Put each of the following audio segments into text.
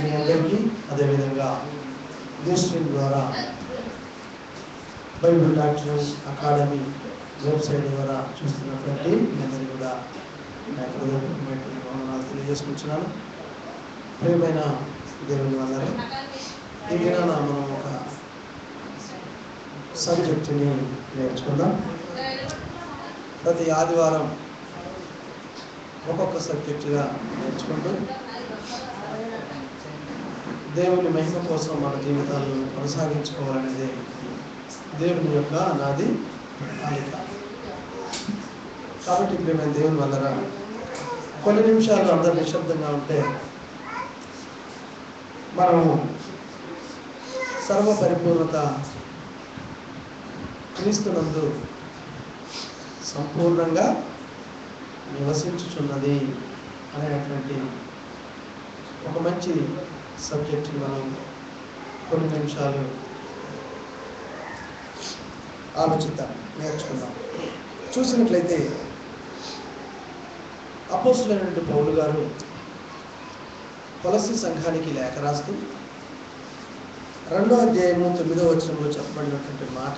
మీ అందరికీ అదేవిధంగా న్యూస్ట్రీమ్ ద్వారా బైబిల్ డాక్టర్ అకాడమీ వెబ్సైట్ ద్వారా చూస్తున్నటువంటి మీ అందరికీ కూడా నా హృదయపూర్వకమైనటువంటి వందనాలు తెలియజేసుకుంటున్నాను. ప్రియమైన దేవుని వల్ల ఈ దినాన మనం ఒక సబ్జెక్టుని నేర్చుకుందాం. ప్రతి ఆదివారం ఒక్కొక్క సబ్జెక్టుగా నేర్చుకుంటూ దేవుని మహిమ కోసం మన జీవితాలను కొనసాగించుకోవాలనేది దేవుని యొక్క నాది ఆలిక. కాబట్టి ఇప్పుడు మేము దేవుని వల్ల కొన్ని నిమిషాలు అందరు నిశ్శబ్దంగా ఉంటే మనము సర్వ పరిపూర్ణత క్రీస్తునందు సంపూర్ణంగా నివసించుచున్నది అనేటువంటి ఒక మంచి సబ్జెక్ట్ని మనం కొన్ని నిమిషాలు ఆలోచిద్దాం, నేర్చుకుందాం. చూసినట్లయితే అపోస్తులైనటువంటి పౌలు గారు కొలస్సీ సంఘానికి లేఖ రాస్తూ 2వ అధ్యాయము 9వ వచనంలో చెప్పబడినటువంటి మాట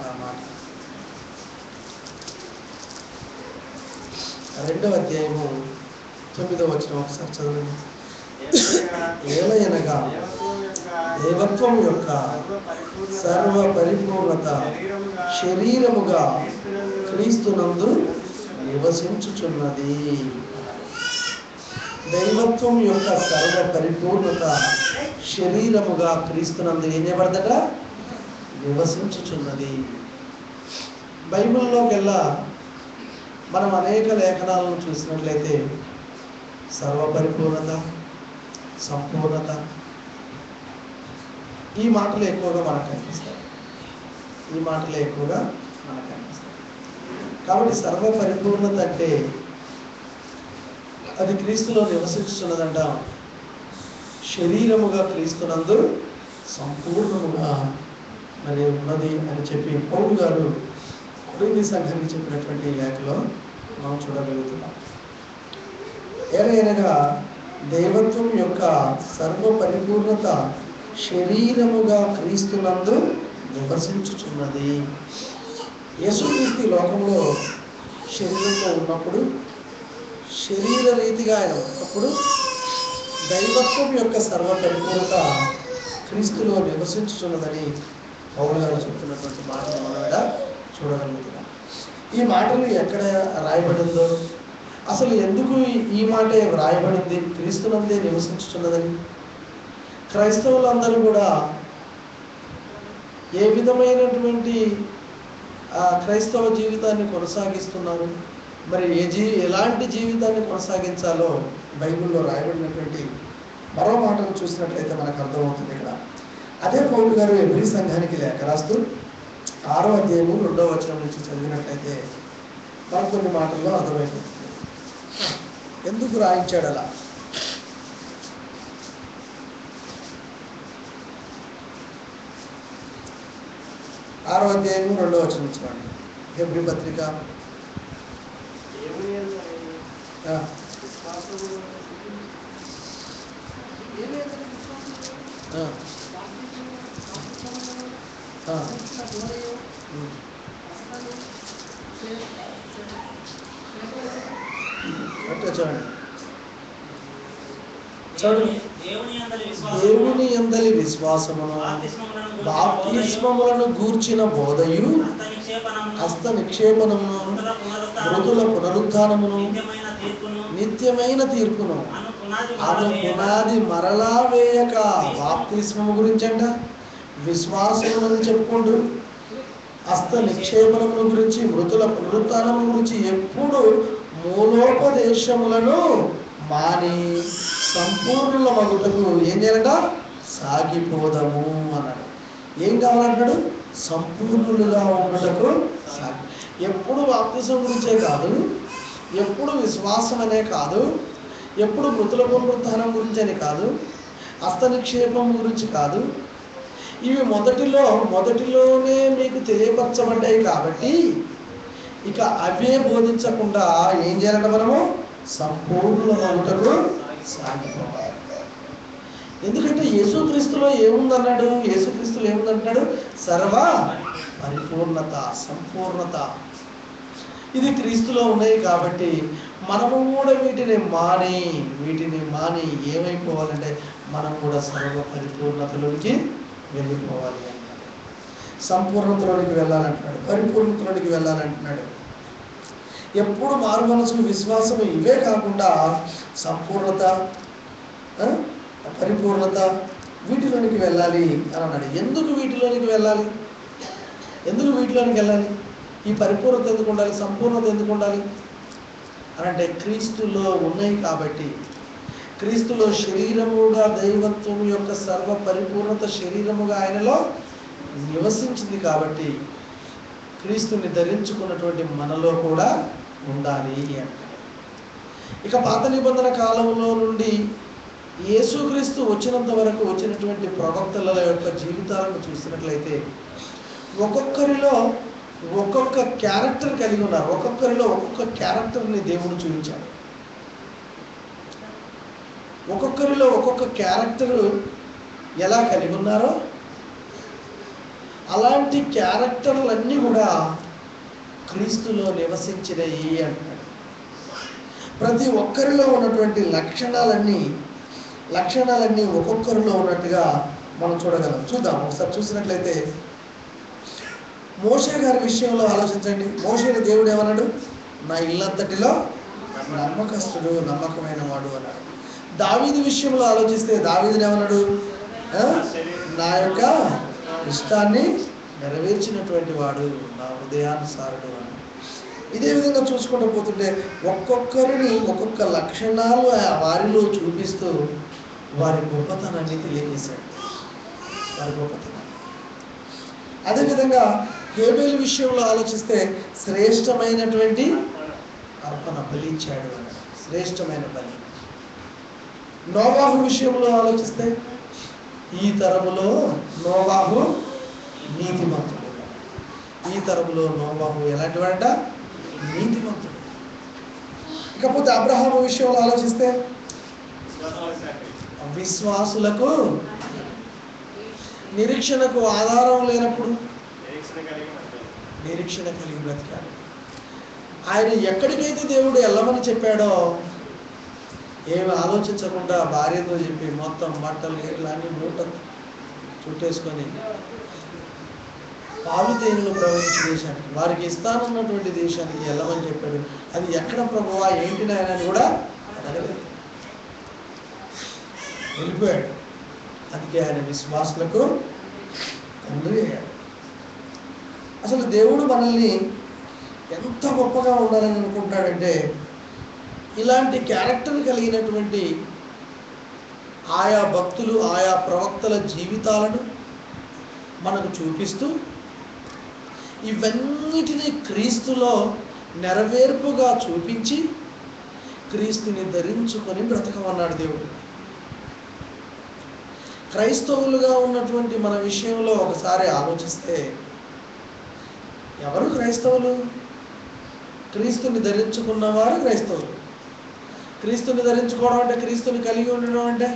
2వ అధ్యాయము 9వ వచనం ఒకసారి చదవండి. ఏలయనగా దేవత్వం యొక్క సర్వ పరిపూర్ణత శరీరముగా క్రీస్తునందు నివసించుచున్నది. దైవత్వం యొక్క సర్వ పరిపూర్ణత శరీరముగా క్రీస్తునందు ఏం చేయబడదట? నివసించుచున్నది. బైబిల్లోకెల్లా మనం అనేక లేఖనాలను చూసినట్లయితే సర్వపరిపూర్ణత, సంపూర్ణత ఈ మాటలు ఎక్కువగా మనకు కనిపిస్తాయి. కాబట్టి సర్వపరిపూర్ణత అంటే అది క్రీస్తులో నివసించుతున్నదంట. శరీరముగా క్రీస్తునందు సంపూర్ణముగా మరి ఉన్నది అని చెప్పి పౌలు గారు కొరింథీ సంఘానికి చెప్పినటువంటి లేఖలో మనం చూడగలుగుతున్నాం. ఏలయనగా దైవత్వం యొక్క సర్వ పరిపూర్ణత శరీరముగా క్రీస్తునందు నివసించుచున్నది. యేసుక్రీస్తు లోకంలో శరీరంలో ఉన్నప్పుడు, శరీర రీతిగా ఆయన ఉన్నప్పుడు దైవత్వం యొక్క సర్వ పరిపూర్ణత క్రీస్తులో నివసించుచున్నదని పౌలు గారు చెప్తున్నటువంటి మాటలు మనం చూడగలుగుతున్నాం. ఈ మాటలు ఎక్కడ రాయబడిందో, అసలు ఎందుకు ఈ మాటే వ్రాయబడింది క్రీస్తునందే నివసించుచున్నదని? క్రైస్తవులందరూ కూడా ఏ విధమైనటువంటి క్రైస్తవ జీవితాన్ని కొనసాగిస్తున్నారు, మరి ఎలాంటి జీవితాన్ని కొనసాగించాలో బైబిల్లో రాయబడినటువంటి మరో మాటను చూసినట్లయితే మనకు అర్థమవుతుంది. ఇక్కడ అదే పౌలు గారు ఎబ్రీ సంఘానికి లేఖ రాస్తూ 6వ అధ్యాయము 2వ వచనం నుంచి చదివినట్లయితే మనకు కొన్ని మాటల్లో అర్థమైపోతుంది ఎందుకు రాయించాడు అలా. ఆరో అధ్యాయము 2వ వచనం చూడండి. ఎబ్రీ పత్రిక చూడండి. దేవుని యందలి విశ్వాసమును బాప్తిస్మములను గూర్చిన బోధయు హస్త నిక్షేపణమును మృతుల పునరుత్థానమును నిత్యమైన తీర్పును అను పునాది మరలా వేయక. బాప్తిస్మము గురించి అంట, విశ్వాసములను చెప్పుకుంటూ హస్త నిక్షేపణముల గురించి, మృతుల పునరుత్థానముల గురించి ఎప్పుడు మూలోపదేశములను మాని సంపూర్ణుల మగుటకు ఏం చేయాలంట? సాగిపోదము అన్నాడు. ఏం కావాలంటాడు? సంపూర్ణులుగా ఉండటకు ఎప్పుడు బాప్తిసం గురించే కాదు, ఎప్పుడు విశ్వాసం అనే కాదు, ఎప్పుడు మృతుల పునరుత్థానం గురించి అని కాదు, హస్త నిక్షేపం గురించి కాదు. ఇవి మొదటిలోనే మీకు తెలియపరచబడ్డాయి కాబట్టి ఇక అవే బోధించకుండా ఏం చేయాలంటే మనము సంపూర్ణుల మగుటకు సాగిపోవాలి. ఎందుకంటే యేసుక్రీస్తులో ఏముందన్నాడు? యేసుక్రీస్తులో ఏముందంటున్నాడు? సర్వ పరిపూర్ణత, సంపూర్ణత ఇది క్రీస్తులో ఉన్నాయి. కాబట్టి మనము కూడా వీటిని మాని ఏమైపోవాలంటే మనం కూడా సర్వ పరిపూర్ణతలోనికి వెళ్ళిపోవాలి అంటాడు. సంపూర్ణతలోనికి వెళ్ళాలంటున్నాడు, పరిపూర్ణతలోనికి వెళ్ళాలంటున్నాడు. ఎప్పుడు మారు మనసు, విశ్వాసం ఇవే కాకుండా సంపూర్ణత, పరిపూర్ణత వీటిలోనికి వెళ్ళాలి అని అన్నాడు. ఎందుకు వీటిలోనికి వెళ్ళాలి? ఎందుకు వీటిలోనికి వెళ్ళాలి? ఈ పరిపూర్ణత ఎందుకు ఉండాలి? సంపూర్ణత ఎందుకు ఉండాలి అని అంటే క్రీస్తులో ఉన్నాయి కాబట్టి. క్రీస్తులో శరీరముగా దైవత్వం యొక్క సర్వ పరిపూర్ణత శరీరముగా ఆయనలో నివసించింది కాబట్టి క్రీస్తుని ధరించుకున్నటువంటి మనలో కూడా ఉండాలి అంటారు. ఇక పాత నిబంధన కాలంలో నుండి యేసుక్రీస్తు వచ్చినంత వరకు వచ్చినటువంటి ప్రవక్తల యొక్క జీవితాలను చూసినట్లయితే ఒక్కొక్కరిలో ఒక్కొక్క క్యారెక్టర్ కలిగి ఉన్నారు. ఒక్కొక్కరిలో ఒక్కొక్క క్యారెక్టర్ని దేవుడు చూపించాడు. ఒక్కొక్కరిలో ఒక్కొక్క క్యారెక్టర్ ఎలా కలిగి ఉన్నారో అలాంటి క్యారెక్టర్లన్నీ కూడా క్రీస్తులో నివసించినవి అంటాడు. ప్రతి ఒక్కరిలో ఉన్నటువంటి లక్షణాలన్నీ ఒక్కొక్కరిలో ఉన్నట్టుగా మనం చూడగలం. చూద్దాం ఒకసారి. చూసినట్లయితే మోషే గారి విషయంలో ఆలోచించండి. మోషేని దేవుడు ఏమన్నాడు? నా ఇల్లంతటిలో నమ్మకస్తుడు, నమ్మకమైన వాడు అన్నాడు. దావీదు విషయంలో ఆలోచిస్తే దావీదుని ఏమన్నాడు? నా యొక్క ఇష్టాన్ని నెరవేర్చినటువంటి వాడు, నా హృదయానుసారుడు అని. ఇదే విధంగా చూసుకుంటూ పోతుంటే ఒక్కొక్కరిని ఒక్కొక్క లక్షణాలు వారిలో చూపిస్తూ వారి గొప్పతనాన్ని తెలియజేశాడు. వారి గొప్పతనాన్ని. అదేవిధంగా హేబేలు విషయంలో ఆలోచిస్తే శ్రేష్టమైనటువంటి అర్పణ బలి ఇచ్చాడు అన్నాడు. శ్రేష్టమైన బలి. నోవాహు విషయంలో ఆలోచిస్తే ఈ తరములో నోవాహు నీతిమంతుడు. ఈ తరములో నోవాహు ఎలాంటి వాడంట? నీతిమంతుడు. ఇకపోతే అబ్రహాము విషయంలో ఆలోచిస్తే విశ్వాసులకు నిరీక్షణకు ఆధారం లేనప్పుడు నిరీక్షణ కలిగి బ్రతికాడు. ఆయన ఎక్కడికైతే దేవుడు వెళ్ళమని చెప్పాడో ఏమి ఆలోచించకుండా భార్యతో చెప్పి మొత్తం బట్టలు గేట్లు అన్ని మూట చుట్టేసుకొని పాలు తేనెలు ప్రవహించే దేశానికి, వారికి ఇస్తానన్నటువంటి దేశానికి వెళ్ళమని చెప్పాడు. అది ఎక్కడ ప్రభువా, ఏంటి నాయన అని కూడా అడగలేదు, వెళ్ళిపోయాడు. అందుకే ఆయన విశ్వాసులకు తండ్రి అయ్యాడు. అసలు దేవుడు మనల్ని ఎంత గొప్పగా ఉండాలని అనుకుంటాడంటే ఇలాంటి క్యారెక్టర్ కలిగినటువంటి ఆయా భక్తులు, ఆయా ప్రవక్తల జీవితాలను మనకు చూపిస్తూ ఇవన్నిటినీ క్రీస్తులో నెరవేర్పుగా చూపించి క్రీస్తుని ధరించుకొని బ్రతకమన్నాడు దేవుడు. క్రైస్తవులుగా ఉన్నటువంటి మన విషయంలో ఒకసారి ఆలోచిస్తే ఎవరు క్రైస్తవులు? క్రీస్తుని ధరించుకున్నవారు క్రైస్తవులు. క్రీస్తుని ధరించుకోవడం అంటే, క్రీస్తుని కలిగి ఉండడం అంటే,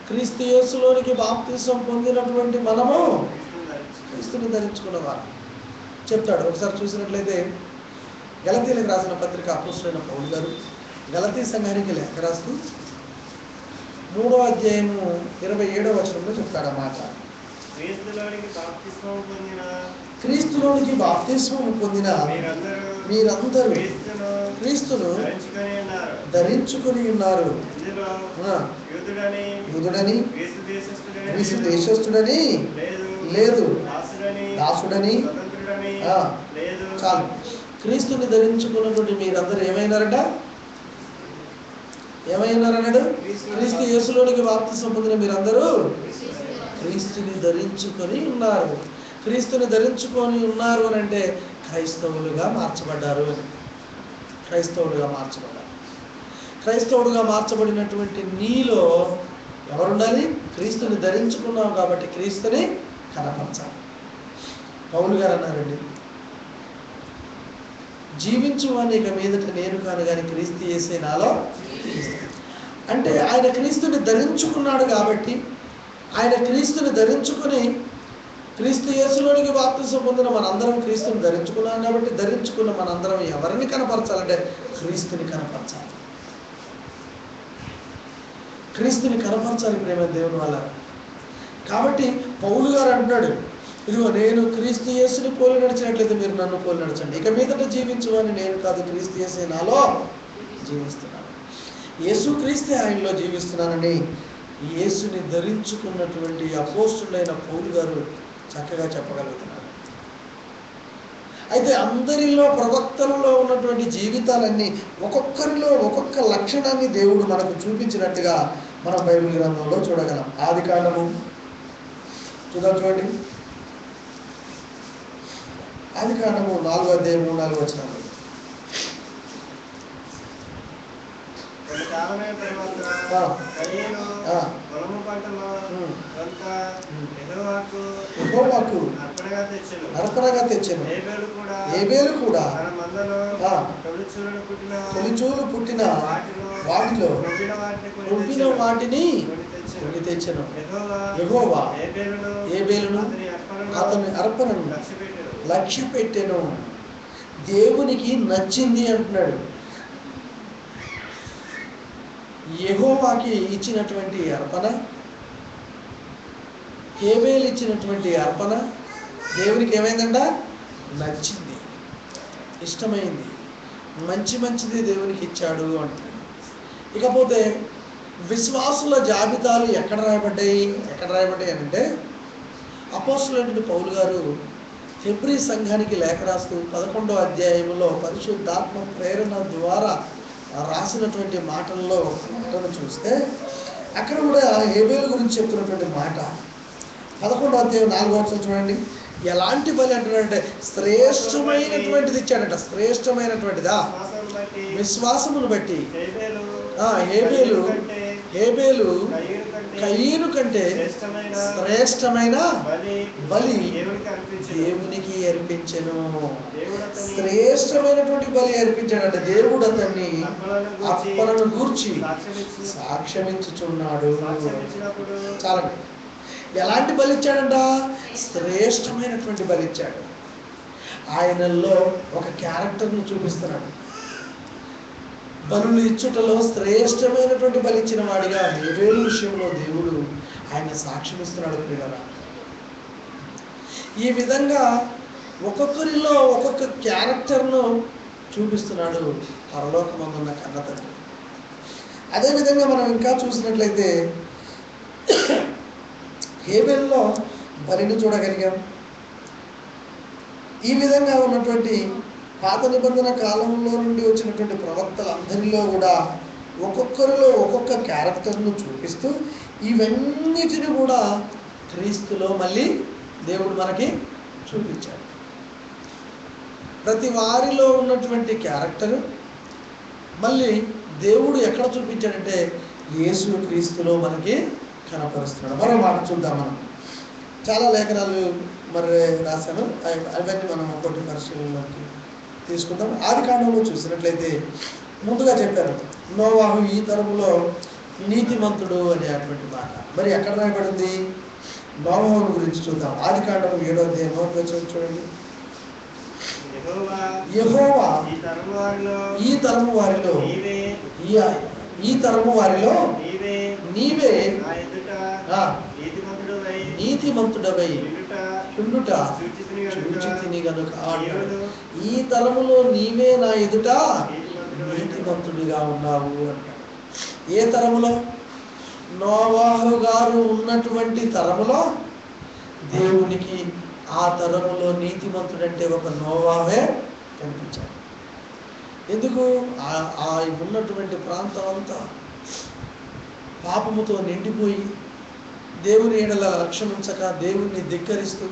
క్రీస్తు యేసులోనికి బాప్తిసం పొందినటువంటి మనము క్రీస్తుని ధరించుకున్నవారు చెప్తాడు. ఒకసారి చూసినట్లయితే గలతీలకు రాసిన పత్రిక అపోస్తలుడైన పౌలు గారు గలతీ సంఘానికి లేఖ రాస్తూ 3వ అధ్యాయము 27వ వచనంలో చెప్తాడు అన్నమాట. క్రీస్తులోనికి బాప్తిస్మం పొందిన మీరందరూ క్రీస్తును ధరించుకొని ఉన్నారు. యూదుడని, గ్రీసు దేశస్థుడని లేదు, దాసుడని చాలు. క్రీస్తుని ధరించుకున్నటువంటి మీరందరూ ఏమైనారట? ఏమైనారన్నాడు? క్రీస్తు యేసులోనికి బాప్తిసం పొందిన మీరందరూ క్రీస్తుని ధరించుకొని ఉన్నారు. క్రీస్తుని ధరించుకొని ఉన్నారు అని అంటే క్రైస్తవులుగా మార్చబడ్డారు. క్రైస్తవులుగా మార్చబడ్డారు. క్రైస్తవుడుగా మార్చబడినటువంటి నీలో ఎవరుండాలి? క్రీస్తుని ధరించుకున్నాం కాబట్టి క్రీస్తుని కనపరచాలి. పౌలు గారు అన్నారండి, జీవించువాని ఇక మీదట నేను కాను కానీ క్రీస్తు యేసే నాలో. అంటే ఆయన క్రీస్తుని ధరించుకున్నాడు కాబట్టి, ఆయన క్రీస్తుని ధరించుకుని క్రీస్తు యేసులోనికి బాప్తిసం పొందిన మనందరం క్రీస్తుని ధరించుకున్నాం కాబట్టి, ధరించుకున్న మనందరం ఎవరిని కనపరచాలంటే క్రీస్తుని కనపరచాలి. క్రీస్తుని కనపరచాలి ప్రేమ దేవుని వల్ల. కాబట్టి పౌలు గారు అంటున్నాడు, ఇదిగో నేను క్రీస్తు యేసుని పోలి నడిచినట్లయితే మీరు నన్ను పోలి నడచండి. ఇక మీదట జీవించువని నేను కాదు, క్రీస్తు యేసే నాలో జీవిస్తున్నాను. యేసు క్రీస్తే ఆయనలో జీవిస్తున్నానని యేసుని ధరించుకున్నటువంటి అపోస్తుడైన పౌలు గారు చక్కగా చెప్పగలుగుతున్నారు. అయితే అందరిలో ప్రవక్తలలో ఉన్నటువంటి జీవితాలన్నీ ఒక్కొక్కరిలో ఒక్కొక్క లక్షణాన్ని దేవుడు మనకు చూపించినట్టుగా మనం బైబిల్ గ్రంథంలో చూడగలం. ఆదికాండము చూడండి, ఆదికాండము 4వ అధ్యాయం 3-4 వచనాలు. అర్పణగా తెచ్చెను. ఏబేలు కూడా తొలిచూలు పుట్టిన వాటిలో కొవ్విన వాటిని కొని తెచ్చెను. యెహోవా ఏబేలును అతని అర్పణను లక్ష్య పెట్టెను. దేవునికి నచ్చింది అంటున్నాడు. యెహోవాకి ఇచ్చినటువంటి అర్పణ, హేబేలు ఇచ్చినటువంటి అర్పణ దేవునికి ఏమైందంట? నచ్చింది, ఇష్టమైంది, మంచిది దేవునికి ఇచ్చాడు అంటున్నాడు. ఇకపోతే విశ్వాసుల జాబితాలు ఎక్కడ రాయబడ్డాయి అంటే, అపోస్తలుడైన పౌలు గారు హెబ్రీ సంఘానికి లేఖ రాస్తూ 11వ అధ్యాయంలో పరిశుద్ధాత్మ ప్రేరణ ద్వారా రాసినటువంటి మాటల్లో మాటను చూస్తే, అక్కడ కూడా హేబేలు గురించి చెప్తున్నటువంటి మాట 11వ అధ్యాయం 4వ వచనం చూడండి. ఎలాంటి బలి అంటున్నాడంటే శ్రేష్టమైనటువంటిది ఇచ్చాడట. శ్రేష్టమైనటువంటిదా? విశ్వాసమును బట్టి హేబేలు కయీను కంటే శ్రేష్టమైన బలి దేవునికి అర్పించెను. శ్రేష్టమైనటువంటి బలి అర్పించాడంటే దేవుడు అతన్ని అర్పణను గూర్చి సాక్ష్యమిచ్చుచున్నాడు. చాలా ఎలాంటి బలి ఇచ్చాడంట? శ్రేష్టమైనటువంటి బలి ఇచ్చాడు. ఆయనలో ఒక క్యారెక్టర్ను చూపిస్తున్నాడు. బలులు ఇచ్చుటలో శ్రేష్టమైనటువంటి బలి ఇచ్చిన వాడిగా హేబేలు విషయంలో దేవుడు ఆయన సాక్ష్యం ఇస్తున్నాడు ప్రియులారా. ఈ విధంగా ఒక్కొక్కరిలో ఒక్కొక్క క్యారెక్టర్ను చూపిస్తున్నాడు పరలోకమందున్న కన్న తండ్రి. అదేవిధంగా మనం ఇంకా చూసినట్లయితే హేబేలులో బలిని చూడగలిగాం. ఈ విధంగా ఉన్నటువంటి పాత నిబంధన కాలంలో నుండి వచ్చినటువంటి ప్రవక్తలందరిలో కూడా ఒక్కొక్కరిలో ఒక్కొక్క క్యారెక్టర్ను చూపిస్తూ ఇవన్నిటిని కూడా క్రీస్తులో మళ్ళీ దేవుడు మనకి చూపించాడు. ప్రతి వారిలో ఉన్నటువంటి క్యారెక్టరు మళ్ళీ దేవుడు ఎక్కడ చూపించాడంటే యేసు క్రీస్తులో మనకి కనపరుస్తున్నాడు. మరో మాట చూద్దాం. మనం చాలా లేఖనాలు రాశాను, అవన్నీ మనం ఒక్కొక్కటి పరిశీలనలోకి తీసుకుందాం. ఆదికాండంలో చూసినట్లయితే ముందుగా చెప్పారు నోవాహు ఈ తరములో నీతిమంతుడు అనేటువంటి మాట. మరి ఎక్కడ రాయబడింది? నోవాహును గురించి చూద్దాం. ఆదికాండం 7వ అధ్యాయం 1వ వచనం చూడండి. యెహోవా ఈ తరము వారిలో నీవే నీతిమంతుడవై ఉండుట చూచితిని గనుక ఈ తరములో నీవే నా ఎదుట నీతిమంతుడిగా ఉన్నావు అంటాడు. ఏ తరములో? నోవాహు గారు ఉన్నటువంటి తరములో దేవునికి ఆ తరములో నీతిమంతుడంటే ఒక నోవాహే కనిపించాడు. ఎందుకు? ఆ ఉన్నటువంటి ప్రాంతం అంతా పాపముతో నిండిపోయి దేవుని ఎడల లక్ష్యం ఉంచక దేవుణ్ణి ధిక్కరిస్తూ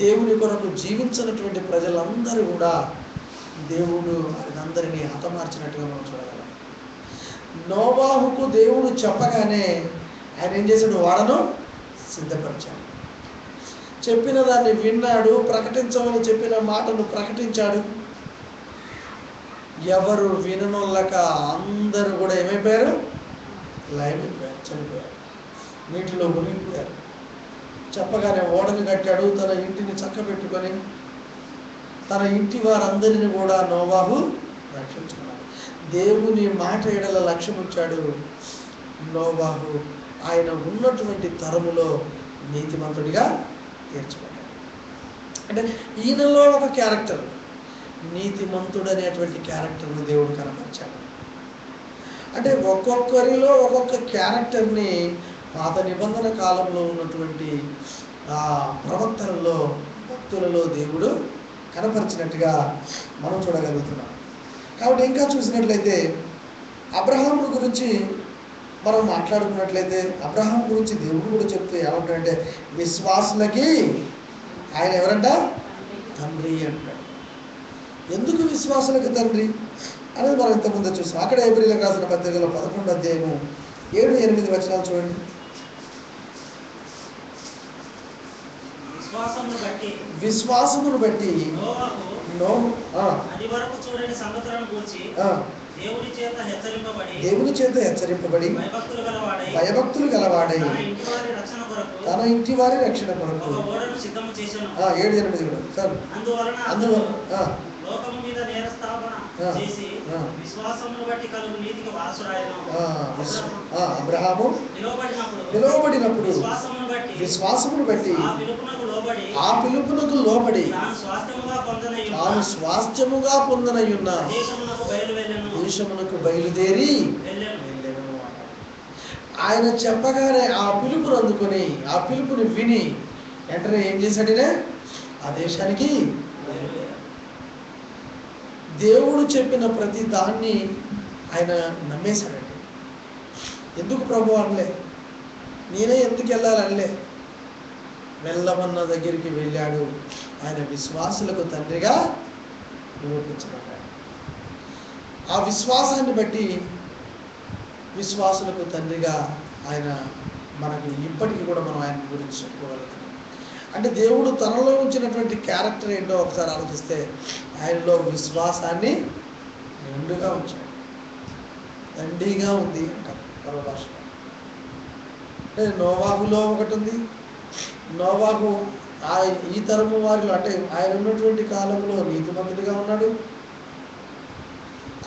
దేవుని కొరకు జీవించినటువంటి ప్రజలందరూ కూడా దేవుడు అందరినీ హతమార్చినట్టుగా మనం చూడగలం. నోవాహుకు దేవుడు చెప్పగానే ఆయన ఏం చేశాడు? వాడను సిద్ధపరిచాడు. చెప్పిన దాన్ని విన్నాడు, ప్రకటించమని చెప్పిన మాటను ప్రకటించాడు. ఎవరు విననొల్లక అందరూ కూడా ఏమైపోయారు? లయమైపోయారు, చనిపోయారు, నీటిలో మునిగిపోయారు. చెప్పగానే ఓడను కట్టాడు, తన ఇంటిని చక్కబెట్టుకొని తన ఇంటి వారందరిని కూడా నోవాహు రక్షించుకున్నాడు. దేవుని మాట ఎడల లక్ష్యం ఉంచాడు నోవాహు. ఆయన ఉన్నటువంటి తరములో నీతిమంతుడిగా తీర్చబడ్డాడు. అంటే ఈయనలో ఒక క్యారెక్టర్, నీతిమంతుడు అనేటువంటి క్యారెక్టర్ని దేవుడు కనపరిచాడు. అంటే ఒక్కొక్కరిలో ఒక్కొక్క క్యారెక్టర్ని పాత నిబంధన కాలంలో ఉన్నటువంటి ప్రవక్తలలో, భక్తులలో దేవుడు కనపరిచినట్టుగా మనం చూడగలుగుతున్నాం. కాబట్టి ఇంకా చూసినట్లయితే అబ్రహాము గురించి మనం మాట్లాడుకున్నట్లయితే, అబ్రహాం గురించి దేవుడు కూడా చెప్తూ ఏమంటాడంటే, విశ్వాసులకి ఆయన ఎవరంట? తండ్రి అంటాడు. ఎందుకు విశ్వాసులకు తండ్రి అనేది మనం ఇంతకుముందు చూసాం. అక్కడ ఏప్రిల్కి రాసిన పత్రికలో 11వ అధ్యాయము 7-8 వచనాలు చూడండి. విశ్వాసమును బట్టి దేవుని చేత హెచ్చరింపబడి భయభక్తులు గలవాడై తన ఇంటి వారి రక్షణ కొరకు 7-8 సార్. అందువలన లోకము మీద నేరస్థాపన చేసి విశ్వాసమును బట్టి కలుగు నీతికి వారసుడాయెను. అబ్రహాము పిలువబడినప్పుడు విశ్వాసమును బట్టి ఆ పిలుపునకు లోబడి తాను స్వాస్థ్యముగా పొందనయున్న దేశమునకు బయలుదేరి వెళ్ళెను. ఆయన చెప్పగానే ఆ పిలుపును అందుకొని, ఆ పిలుపుని విని వెంటనే ఏం చేశాడనే ఆ దేశానికి దేవుడు చెప్పిన ప్రతి దాన్ని ఆయన నమ్మేశాడండి. ఎందుకు ప్రభు అనలే, నేనే ఎందుకు వెళ్ళాలనలే, వెళ్ళమన్న దగ్గరికి వెళ్ళాడు. ఆయన విశ్వాసులకు తండ్రిగా నిరూపించబడ్డాడు. ఆ విశ్వాసాన్ని బట్టి విశ్వాసులకు తండ్రిగా ఆయన మనకి ఇప్పటికీ కూడా మనం ఆయన గురించి చెప్పుకోగలుగుతాం. అంటే దేవుడు తనలో ఉంచినటువంటి క్యారెక్టర్ ఏంటో ఒకసారి ఆలోచిస్తే, ఆయనలో విశ్వాసాన్ని నిండుగా ఉంచాడు. దండిగా ఉంది అంటారు మరో భాషలో. అంటే నోవాహులో ఒకటి ఉంది. నోవాహు ఈ తరము వారిలో, అంటే ఆయన ఉన్నటువంటి కాలంలో నీతిమంతుడిగా ఉన్నాడు.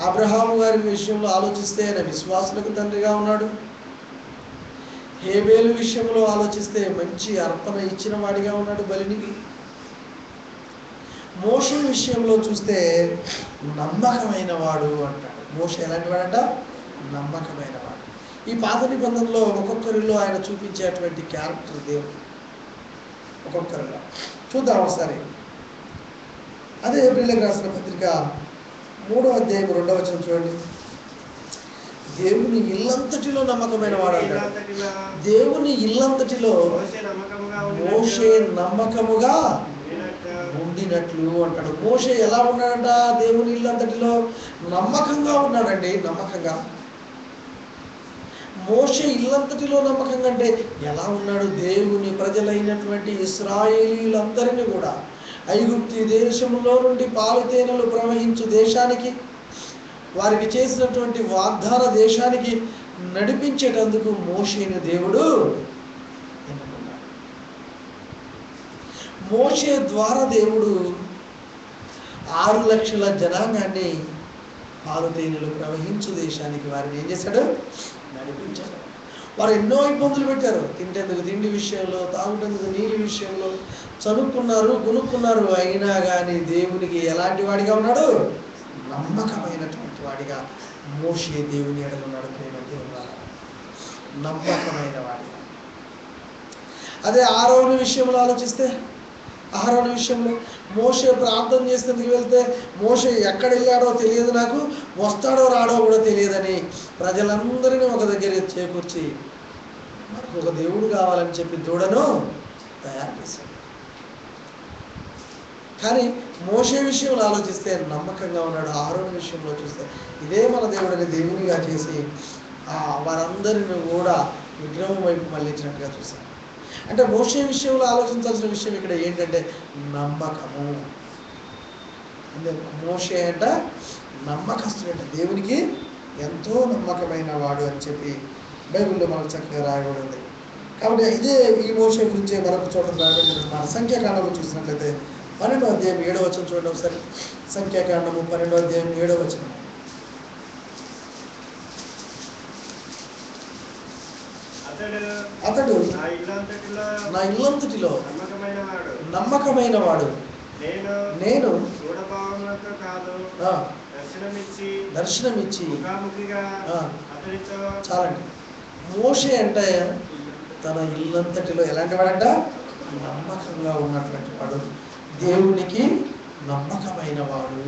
అబ్రహాము గారి విషయంలో ఆలోచిస్తే ఆయన విశ్వాసులకు తండ్రిగా ఉన్నాడు. హేబేలు విషయంలో ఆలోచిస్తే మంచి అర్పణ ఇచ్చిన వాడిగా ఉన్నాడు బలిని. మోషే విషయంలో చూస్తే నమ్మకమైన వాడు అంటాడు. మోషే ఎలాంటి వాడంట? నమ్మకమైన వాడు. ఈ పాత నిబంధనలో ఒక్కొక్కరిలో ఆయన చూపించేటువంటి క్యారెక్టర్ దేవుడు ఒక్కొక్కరిలో చూద్దాం ఒకసారి. అదే ఏప్రిల్కి రాసిన పత్రిక 3వ అధ్యాయం 2వ వచనం చూడండి. దేవుని ఇల్లంతటిలో నమ్మకమైన వాడు అంటాడు. దేవుని ఇల్లంతటిలో మోషే నమ్మకముగా ఉండినట్లు అంటాడు. మోషే ఎలా ఉన్నాడంట? దేవుని ఇల్లంతటిలో నమ్మకంగా ఉన్నాడండి. నమ్మకంగా మోషే ఇల్లంతటిలో నమ్మకంగా అంటే ఎలా ఉన్నాడు? దేవుని ప్రజలైనటువంటి ఇశ్రాయేలీలందరినీ కూడా ఐగుప్తు దేశంలో నుండి పాలు తేనెలు ప్రవహించు దేశానికి, వారికి చేసినటువంటి వాగ్దాన దేశానికి నడిపించేటందుకు మోషేను దేవుడు ఎన్నుకున్నాడు. మోషే ద్వారా దేవుడు 6 లక్షల జనాంగాన్ని పాలు తేనెలు ప్రవహించు దేశానికి వారిని ఏం చేశాడు? నడిపించాడు. వారు ఎన్నో ఇబ్బందులు పెట్టారు. తింటేందుకు తిండి విషయంలో, తాగుటందుకు నీటి విషయంలో చనుక్కున్నారు, కొనుక్కున్నారు. అయినా కానీ దేవునికి ఎలాంటి వాడిగా ఉన్నాడు? నమ్మకమైనటువంటి వాడిగా మోషే దేవుని ఎడల ఉన్నాడు. ప్రేమతో ఉన్నారు, నమ్మకమైన వాడిగా. అదే ఆరోను విషయంలో ఆలోచిస్తే, ఆరోను విషయంలో మోషే ప్రార్థన చేసేందుకు వెళ్తే, మోషే ఎక్కడ వెళ్ళాడో తెలియదు, నాకు వస్తాడో రాడో కూడా తెలియదని ప్రజలందరినీ ఒక దగ్గర చేకూర్చి మనకు ఒక దేవుడు కావాలని చెప్పి దూడను తయారు చేశాడు. కానీ మోషే విషయంలో ఆలోచిస్తే నమ్మకంగా ఉన్నాడు. ఆరోను విషయంలో చూస్తే ఇదే మన దేవుడిని దేవునిగా చేసి వారందరిని కూడా విగ్రహం వైపు మళ్ళించినట్టుగా చూశాను. అంటే మోషే విషయంలో ఆలోచించాల్సిన విషయం ఇక్కడ ఏంటంటే నమ్మకము. అంటే మోషే అంట నమ్మకస్తుడు, అంటే దేవునికి ఎంతో నమ్మకమైన వాడు అని చెప్పి బైబిల్లో మనకు చక్కగా రాయబడి ఉంది. కాబట్టి ఇదే ఈ మోషే గురించే మరొక చోట రాయబడి మన సంఖ్యాకాండంలో చూసినట్లయితే 12వ అధ్యాయం 7వ వచనం చూడండి ఒకసారి. సంఖ్యాకాండము 12వ అధ్యాయం 7వ వచనం. అతడు నా ఇల్లంతటిలో నమ్మకమైన వాడు, నేను దర్శనమిచ్చి చాలండి. మోషే అంటే తన ఇల్లంతటిలో ఎలాంటి వాడంట? నమ్మకంగా ఉన్నటువంటి వాడు, దేవునికి నమ్మకమైన వాడు,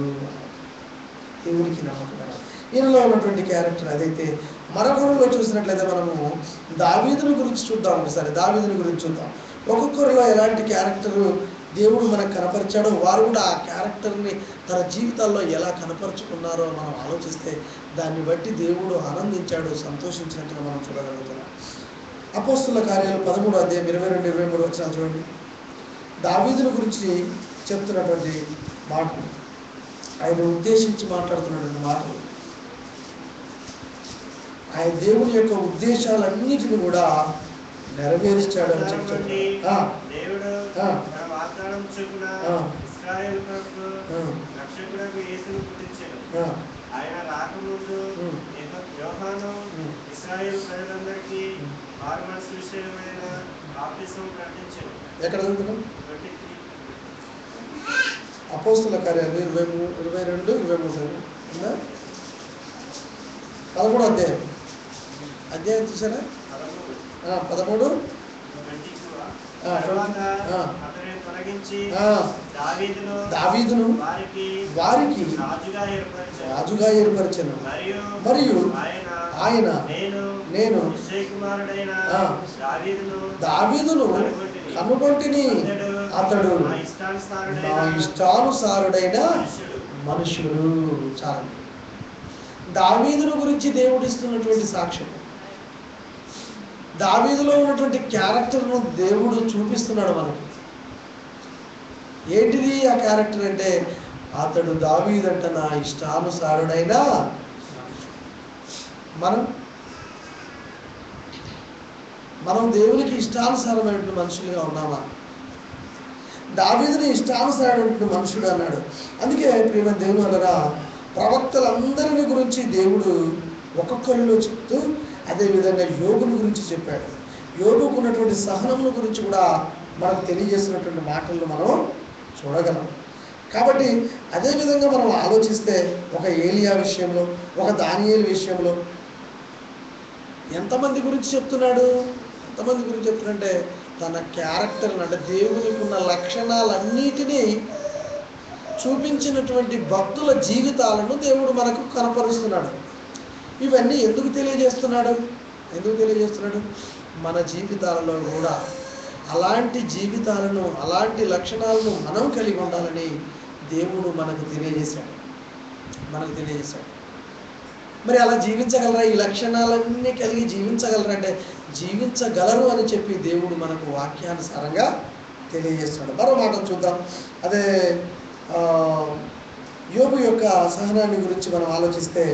దేవునికి నమ్మకమైన వాడు. ఈయనలో ఉన్నటువంటి క్యారెక్టర్ అదైతే. మరొకరిలో చూసినట్లయితే మనము దావీదుని గురించి చూద్దాం. ఒకసారి దావీదుని గురించి చూద్దాం. ఒక్కొక్కరిలో ఎలాంటి క్యారెక్టర్ దేవుడు మనకు కనపరిచాడో వారు కూడా ఆ క్యారెక్టర్ని తన జీవితాల్లో ఎలా కనపరుచుకున్నారో మనం ఆలోచిస్తే దాన్ని బట్టి దేవుడు ఆనందించాడు, సంతోషించినట్టుగా మనం చూడగలుగుతున్నాం. అపోస్తుల కార్యాలు 13వ అధ్యాయం 22-23 వచనాలు చూడండి. దావీదుని గురించి చెప్తున్నటువంటి మాటలు, ఆయన ఉద్దేశించి మాట్లాడుతున్నటువంటి మాటలు, ఆయన దేవుని యొక్క ఉద్దేశాలన్నిటిని కూడా నెరవేర్చాడు అని చెప్తున్నాడు. ఆయన రాకముందు యోహాను ఇశ్రాయేలు ప్రజలందరికీ మారుమనసు విషయమైన బాప్తిసం ప్రకటించాడు. ఎక్కడ చదువుతున్నాం? అపోస్తుల కార్యాలు 22-23 ఉందా? 13వ అధ్యాయం చూసారా? 13 దావీదును వారికి రాజుగా ఏర్పరిచెను, మరియు ఆయన నేను దావీదును కనుగొంటిని, అతడు నా ఇష్టానుసారుడైన మనుషుడు. చాలా దావీదును గురించి దేవుడు ఇస్తున్నటువంటి సాక్ష్యం, దావీదులో ఉన్నటువంటి క్యారెక్టర్ను దేవుడు చూపిస్తున్నాడు మనకి. ఏంటిది ఆ క్యారెక్టర్ అంటే, అతడు దావీదంట నా ఇష్టానుసారుడైన. మనం దేవునికి ఇష్టానుసారమైన మనుషులుగా ఉన్నామా? దావీదుని ఇష్టానుసారమైన మనుషుడు అన్నాడు. అందుకే ప్రియమైన దేవుని వలన ప్రవక్తలందరిని గురించి దేవుడు ఒక్కొక్కరిలో చెప్తూ అదేవిధంగా యోబుని గురించి చెప్పాడు. యోబుకు ఉన్నటువంటి సహనముల గురించి కూడా మనకు తెలియజేసినటువంటి మాటలను మనం చూడగలం. కాబట్టి అదేవిధంగా మనం ఆలోచిస్తే ఒక ఏలియా విషయంలో, ఒక దానియేలు విషయంలో ఎంతమంది గురించి చెప్తున్నాడు? ఎంతమంది గురించి చెప్తున్నాడంటే తన క్యారెక్టర్ని, అంటే దేవునికి ఉన్న లక్షణాలన్నిటినీ చూపించినటువంటి భక్తుల జీవితాలను దేవుడు మనకు కనపరుస్తున్నాడు. ఇవన్నీ ఎందుకు తెలియజేస్తున్నాడు? మన జీవితాలలో కూడా అలాంటి జీవితాలను, అలాంటి లక్షణాలను మనం కలిగి ఉండాలని దేవుడు మనకు తెలియజేశాడు. మరి అలా జీవించగలరా? ఈ లక్షణాలన్నీ కలిగి జీవించగలరా అంటే జీవించగలరు అని చెప్పి దేవుడు మనకు వాక్యానుసారంగా తెలియజేస్తున్నాడు. మరో మాట చూద్దాం. అదే యోబు యొక్క సహనాన్ని గురించి మనం ఆలోచిస్తే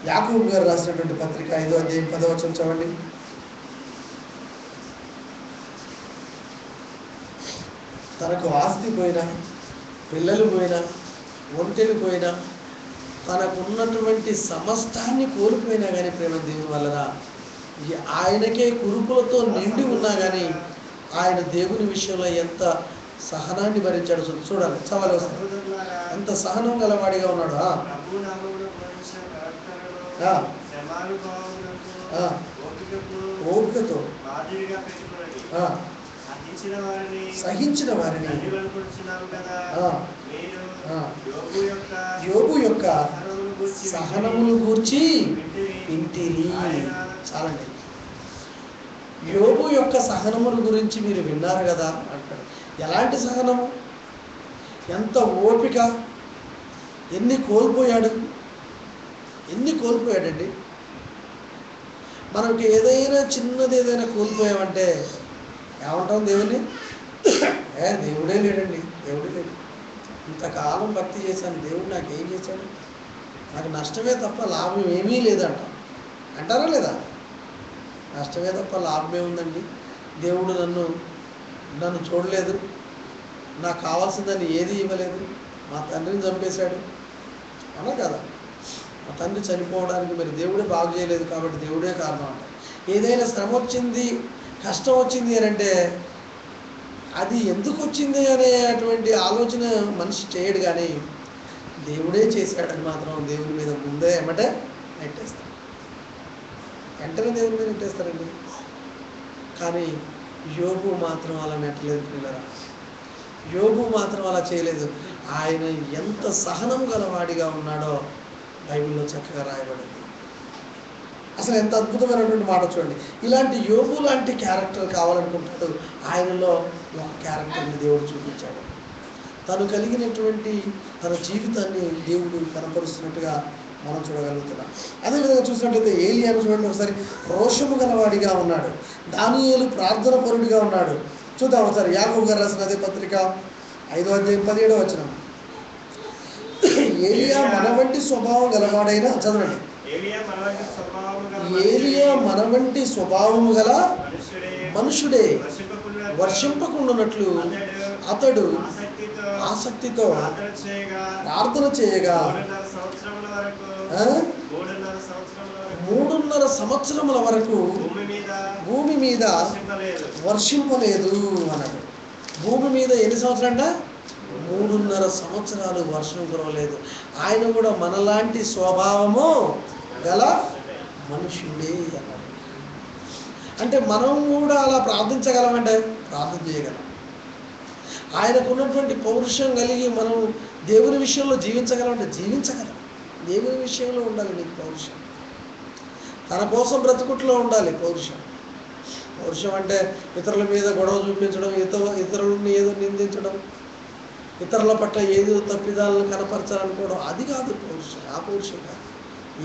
యాకోబు గారు రాసినటువంటి పత్రిక 5వ అధ్యాయం 10వ వచనం చదవండి. తనకు ఆస్తి పోయినా, పిల్లలు పోయినా, ఒంటెలు పోయినా, తనకున్నటువంటి సమస్తాన్ని కోల్పోయినా కానీ ప్రేమ దేవుని వలన ఆయనకే కురుపులతో నిండి ఉన్నా కానీ ఆయన దేవుని విషయంలో ఎంత సహనాన్ని భరించాడు చూడాలి. చవాలి వస్తుంది ఎంత సహనం గలవాడిగా ఉన్నాడు. ఓపికతో సహించిన వారిని యోబు యొక్క సహనమును గూర్చి వింటిరి. చాలండి. యోబు యొక్క సహనముల గురించి మీరు విన్నారు కదా అంటాడు. ఎలాంటి సహనము, ఎంత ఓపిక, ఎన్ని కోల్పోయాడండి. మనకి ఏదైనా చిన్నది ఏదైనా కోల్పోయామంటే ఏమంటాం? దేవుని దేవుడే లేడండి, దేవుడే లేడు. ఇంతకాలం భక్తి చేశాను, దేవుడు నాకేం చేశాడు? నాకు నష్టమే తప్ప లాభం ఏమీ లేదంట. అంటారా లేదా? నష్టమే తప్ప లాభమే ఉందండి. దేవుడు నన్ను చూడలేదు, నాకు కావాల్సిందని ఏది ఇవ్వలేదు, మా తండ్రిని చంపేశాడు అన్నా కదా. మా తండ్రి చనిపోవడానికి మరి దేవుడే బాగు చేయలేదు కాబట్టి దేవుడే కారణం అంట. ఏదైనా శ్రమ వచ్చింది, కష్టం వచ్చింది అని అంటే అది ఎందుకు వచ్చింది అనేటువంటి ఆలోచన మనిషి చేయడు, కానీ దేవుడే చేశాడని మాత్రం దేవుని మీద ముందే ఏమంటే నెట్టేస్తాడు. వెంటనే దేవుని మీద నెట్టేస్తారండి. కానీ యోబు మాత్రం అలా నెట్టలేదు పిల్లరా. యోబు మాత్రం అలా చేయలేదు. ఆయన ఎంత సహనం గలవాడిగా ఉన్నాడో బైబిల్లో చక్కగా రాయబడింది. అసలు ఎంత అద్భుతమైనటువంటి మాట చూడండి. ఇలాంటి యోబు లాంటి క్యారెక్టర్ కావాలనుకుంటాడు. ఆయనలో ఒక క్యారెక్టర్ని దేవుడు చూపించాడు. తను కలిగినటువంటి తన జీవితాన్ని దేవుడు కనపరుస్తున్నట్టుగా మనం చూడగలుగుతున్నాం. అదేవిధంగా చూసినట్లయితే ఏలియాను చూడండి ఒకసారి. రోషము గలవాడిగా ఉన్నాడు. దానియేలు ప్రార్థన పరుడిగా ఉన్నాడు. చూద్దాం ఒకసారి. యాకోబు గారు రాసిన అదే పత్రిక 5వ అధ్యాయం 17వ వచనం. ఏలియా మన వంటి స్వభావం గలవాడైనా, చదవండి. ఏలియా మన వంటి స్వభావము గల మనుషుడే వర్షింపకుండానట్లు అతడు ఆసక్తితో ప్రార్థన చేయగా 3.5 సంవత్సరముల వరకు భూమి మీద వర్షింపలేదు అన్నాడు. భూమి మీద ఎన్ని సంవత్సరాలంట? 3.5 సంవత్సరాలు వర్షం కురవలేదు. ఆయన కూడా మనలాంటి స్వభావము గల మనుషుడే అన్నాడు. అంటే మనం కూడా అలా ప్రార్థించగలమంటే ప్రార్థన చేయగలం. ఆయనకు ఉన్నటువంటి పౌరుషం కలిగి మనం దేవుని విషయంలో జీవించగలమంటే జీవించగలం. దేవుని విషయంలో ఉండాలి నీకు పౌరుషం. తన కోసం బ్రతుకుట్లో ఉండాలి పౌరుషం. పౌరుషం అంటే ఇతరుల మీద గొడవ చూపించడం, ఇతరులని ఏదో నిందించడం, ఇతరుల పట్ల ఏదో తప్పిదాలను కనపరచాలనుకోవడం, అది కాదు పౌరుషం. ఆ పౌరుషం కాదు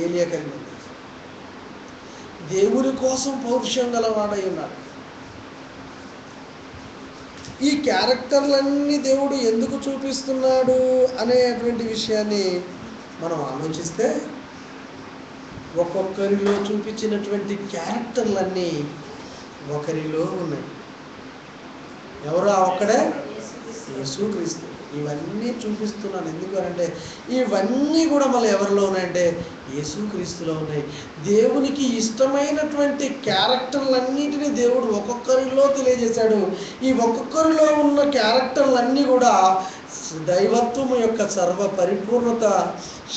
ఏలియా కలిగింది. దేవుని కోసం పౌరుషం గలవాడై ఉన్నాడు. ఈ క్యారెక్టర్లన్నీ దేవుడు ఎందుకు చూపిస్తున్నాడు అనేటువంటి విషయాన్ని మనం ఆలోచిస్తే ఒక్కొక్కరిలో చూపించినటువంటి క్యారెక్టర్లన్నీ ఒకరిలో ఉన్నాయి. ఎవరు ఆ ఒక్కడే? యేసుక్రీస్తు. ఇవన్నీ చూపిస్తున్నాను ఎందుకు అంటే ఇవన్నీ కూడా మళ్ళీ ఎవరిలో ఉన్నాయంటే యేసుక్రీస్తులో ఉన్నాయి. దేవునికి ఇష్టమైనటువంటి క్యారెక్టర్లన్నింటినీ దేవుడు ఒక్కొక్కరిలో తెలియజేశాడు. ఈ ఒక్కొక్కరిలో ఉన్న క్యారెక్టర్లన్నీ కూడా దైవత్వము యొక్క సర్వ పరిపూర్ణత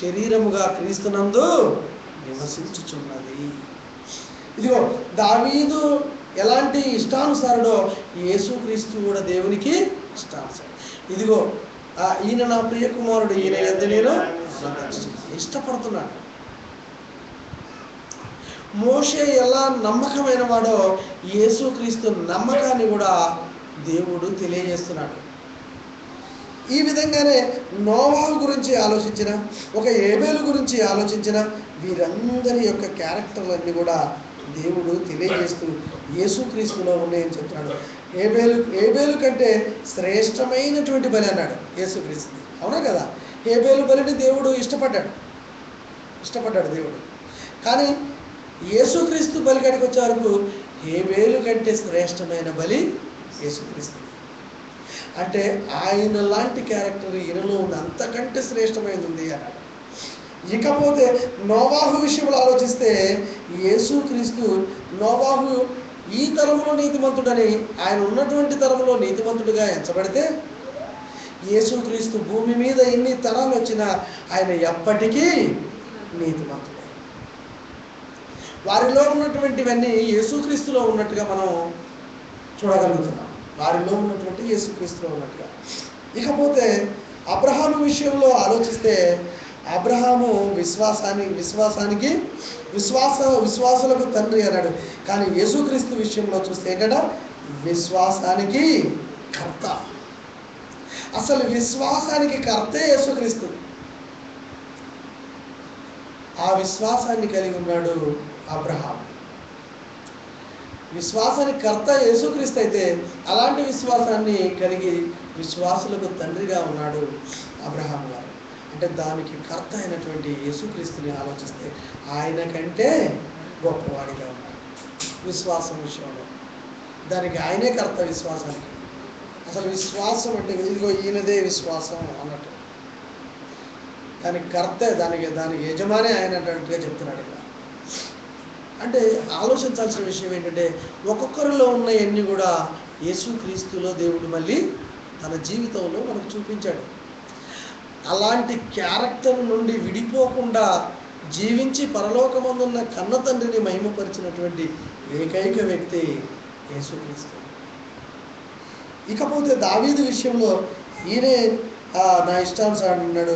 శరీరముగా క్రీస్తునందు నివసించుచున్నది. ఇదిగో దావీదు ఎలాంటి ఇష్టానుసారుడో యేసుక్రీస్తు కూడా దేవునికి ఇష్టానుసారుడు. ఇదిగో ఈయన నా ప్రియ కుమారుడు, ఈయన యందు నేను ఇష్టపడుతున్నాడు. మోషే ఎలా నమ్మకమైన వాడో యేసుక్రీస్తు నమ్మకాన్ని కూడా దేవుడు తెలియజేస్తున్నాడు. ఈ విధంగానే నోవాహు గురించి ఆలోచించిన, ఒక ఏబేలు గురించి ఆలోచించిన, వీరందరి యొక్క క్యారెక్టర్లన్నీ కూడా దేవుడు తెలియజేస్తూ యేసుక్రీస్తులో ఉన్నాయని చెప్తున్నాడు. ఏబేలు కంటే శ్రేష్టమైనటువంటి బలి అన్నాడు యేసుక్రీస్తు. అవునా కదా? ఏబేలు బలిని దేవుడు ఇష్టపడ్డాడు దేవుడు. కానీ యేసుక్రీస్తు బలి కాడికి వచ్చే వరకు ఏబేలు కంటే శ్రేష్టమైన బలి యేసుక్రీస్తు. అంటే ఆయన లాంటి క్యారెక్టర్ ఈయనలో ఉంది, అంతకంటే శ్రేష్టమైనది ఉంది అన్నాడు. ఇకపోతే నోవాహు విషయంలో ఆలోచిస్తే యేసుక్రీస్తు నోవాహు ఈ తరంలో నీతిమంతుడని, ఆయన ఉన్నటువంటి తరంలో నీతిమంతుడిగా ఎంచబడితే యేసుక్రీస్తు భూమి మీద ఎన్ని తరాలు వచ్చినా ఆయన ఎప్పటికీ నీతిమంతుడే. వారిలో ఉన్నటువంటివన్నీ యేసుక్రీస్తులో ఉన్నట్టుగా మనం చూడగలుగుతున్నాం. వారిలో ఉన్నటువంటి యేసుక్రీస్తులో ఉన్నట్టుగా. ఇకపోతే అబ్రహాము విషయంలో ఆలోచిస్తే అబ్రహాము విశ్వాసులకు తండ్రి అన్నాడు. కానీ యేసుక్రీస్తు విషయంలో చూస్తే ఏంటంటే విశ్వాసానికి కర్త. అసలు విశ్వాసానికి కర్తే యేసుక్రీస్తు. ఆ విశ్వాసాన్ని కలిగి ఉన్నాడు అబ్రహాం. విశ్వాసానికి కర్త యేసుక్రీస్తు అయితే అలాంటి విశ్వాసాన్ని కలిగి విశ్వాసులకు తండ్రిగా ఉన్నాడు అబ్రహాం గారు. అంటే దానికి కర్త అయినటువంటి యేసుక్రీస్తుని ఆలోచిస్తే ఆయన కంటే గొప్పవాడిగా ఉన్నాడు. విశ్వాసం విషయంలో. దానికి ఆయనే కర్త విశ్వాసానికి. అసలు విశ్వాసం అంటే ఇదిగో ఈయనదే విశ్వాసం అన్నట్టు. దానికి కర్తే, దానికి యజమానే ఆయన అన్నట్టుగా చెప్తున్నాడు ఇక్కడ. అంటే ఆలోచించాల్సిన విషయం ఏంటంటే ఒక్కొక్కరిలో ఉన్నవన్నీ కూడా యేసుక్రీస్తులో దేవుడు మళ్ళీ తన జీవితంలో మనకు చూపించాడు. అలాంటి క్యారెక్టర్ నుండి విడిపోకుండా జీవించి పరలోకమందున్న కన్న తండ్రిని మహిమపరిచినటువంటి ఏకైక వ్యక్తి యేసుక్రీస్తు. ఇకపోతే దావీదు విషయంలో ఈయనే నా ఇష్టానుసారం అన్నాడు.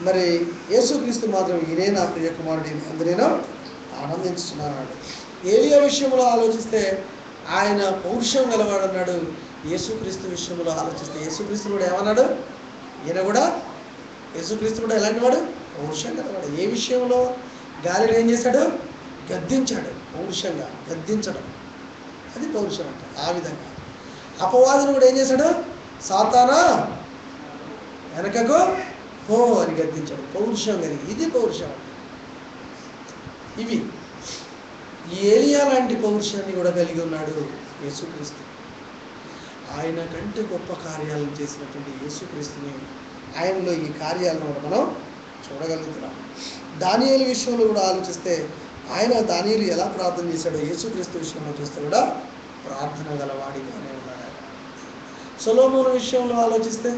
మరి యేసుక్రీస్తు మాత్రం ఈయనే నా ప్రియ కుమారుడు అందరైనా ఆనందించుతున్నాడు. ఏలియా విషయంలో ఆలోచిస్తే ఆయన పౌరుషం గలవాడన్నాడు. యేసుక్రీస్తు విషయంలో ఆలోచిస్తే యేసుక్రీస్తు కూడా ఏమన్నాడు? ఈయన కూడా యేసుక్రీస్తు కూడా ఎలాంటి వాడు? పౌరుషం గలవాడు. ఏ విషయంలో? గాలిని ఏం చేశాడు? గద్దించాడు. పౌరుషంగా గద్దించడం, అది పౌరుషం అంట. ఆ విధంగా అపవాదిని కూడా ఏం చేశాడు? సాతానా వెనకకు పో అని గద్దించాడు. పౌరుషం కలిగి, ఇది పౌరుషం. ఇవి ఏలియా లాంటి పౌరుషాన్ని కూడా కలిగి ఉన్నాడు యేసుక్రీస్తు. ఆయన కంటే గొప్ప కార్యాలను చేసినటువంటి యేసుక్రీస్తుని, ఆయనలో ఈ కార్యాలను మనం చూడగలుగుతున్నాం. దానియేలు విషయంలో కూడా ఆలోచిస్తే దానియేలు ఎలా ప్రార్థన చేశాడో యేసుక్రీస్తు విషయంలో చూస్తే కూడా ప్రార్థన గలవాడిగానే ఉన్నాడు. సొలొమోను విషయంలో ఆలోచిస్తే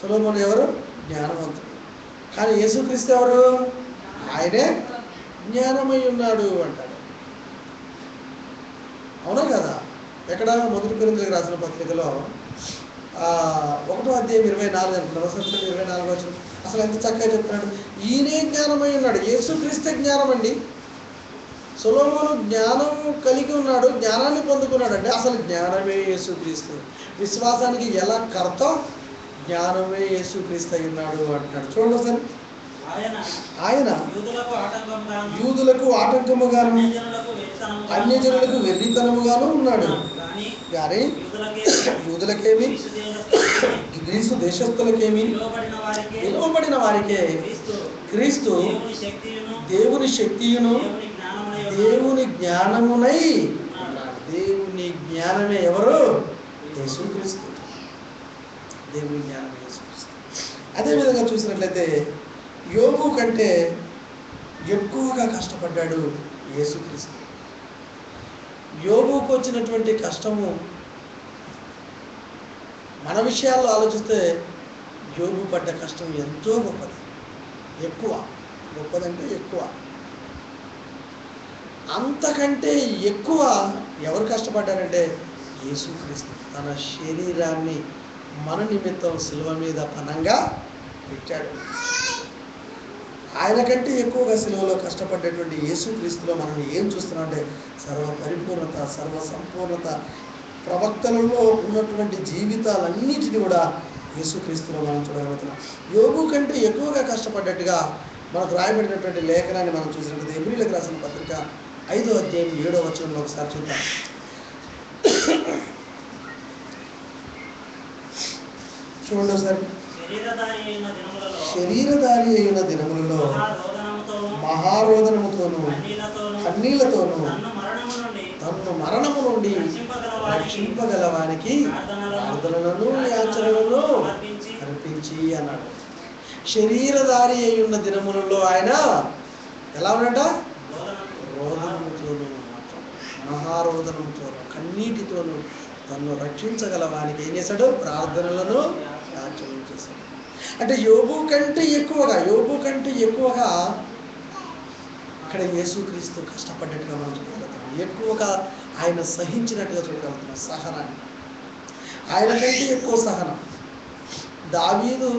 సొలొమోను ఎవరు? జ్ఞానవంతుడు. కానీ యేసుక్రీస్తు ఎవరు? ఆయనే జ్ఞానమై ఉన్నాడు అంటాడు. అవునా కదా? ఎక్కడ? మొదటి కొరింథీయులకు రాసిన పత్రికలో 1వ అధ్యాయం 24 అంటున్నారు. 24 అసలు ఎంత చక్కగా చెప్తున్నాడు. ఈయనే జ్ఞానమై ఉన్నాడు. యేసుక్రీస్తే జ్ఞానం అండి. సొలొమోను జ్ఞానం కలిగి ఉన్నాడు, జ్ఞానాన్ని పొందుకున్నాడు. అంటే అసలు జ్ఞానమే యేసుక్రీస్తు. విశ్వాసానికి ఎలా కర్త? జ్ఞానమే యేసుక్రీస్తు అయి ఉన్నాడు అంటున్నాడు. చూడండి ఒకసారి. ఆయన యూదులకు ఆటంకముగాను అన్యజనులకు వెర్రితనముగాను ఉన్నాడు. కానీ యూదులకేమి గ్రీసు దేశస్థులకేమి పిలువబడిన వారికే క్రీస్తు దేవుని శక్తియును దేవుని జ్ఞానమునై ఉన్నాడు. దేవుని జ్ఞానమే ఎవరు? యేసుక్రీస్తు. దేవుని జ్ఞానమే యేసుక్రీస్తు. అదేవిధంగా చూసినట్లయితే యోబు కంటే ఎక్కువగా కష్టపడ్డాడు యేసుక్రీస్తు. యోబుకు వచ్చినటువంటి కష్టము మన విషయాల్లో ఆలోచిస్తే యోబు పడ్డ కష్టం ఎంతో గొప్పది. గొప్పదంటే ఎక్కువ. అంతకంటే ఎక్కువ ఎవరు కష్టపడ్డారంటే యేసుక్రీస్తు తన శరీరాన్ని మన నిమిత్తం శిలువ మీద పణంగా పెట్టాడు. ఆయన కంటే ఎక్కువగా శిలువలో కష్టపడ్డటువంటి యేసుక్రీస్తులో మనం ఏం చూస్తున్నాం అంటే సర్వ పరిపూర్ణత, సర్వ సంపూర్ణత, ప్రవక్తలలో ఉన్నటువంటి జీవితాలన్నిటిని కూడా యేసుక్రీస్తులో మనం చూడగలుగుతున్నాం. యోబు కంటే ఎక్కువగా కష్టపడ్డట్టుగా మనకు రాయబడినటువంటి లేఖనాన్ని మనం చూసినట్లయితే హెబ్రీయులకు రాసిన పత్రిక 5వ అధ్యాయం 7వ వచనంలో ఒకసారి చూద్దాం. చూడండి ఒకసారి. శరీరధారి అయిన దినములలో మహారోదనముతోను కన్నీళ్లతోను తన్ను మరణము నుండి రక్షింపగలవానికి ప్రార్థనలను యాచనలను అర్పించి అన్నాడు. శరీరధారి అయి ఉన్న దినములలో ఆయన ఎలా ఉన్నట? రోదనముతోను, మహారోదనముతోను, కన్నీటితోను తన్ను రక్షించగలవానికి ఏం చేశాడు? ప్రార్థనలను యాచనలు చేశాడు. అంటే యోబు కంటే ఎక్కువగా ఇక్కడ యేసుక్రీస్తు కష్టపడ్డట్టుగా మనం చూడగలుగుతాం. ఎక్కువగా ఆయన సహించినట్టుగా చూడగలుగుతున్నాం. సహనాన్ని, ఆయన కంటే ఎక్కువ సహనం. దావీదు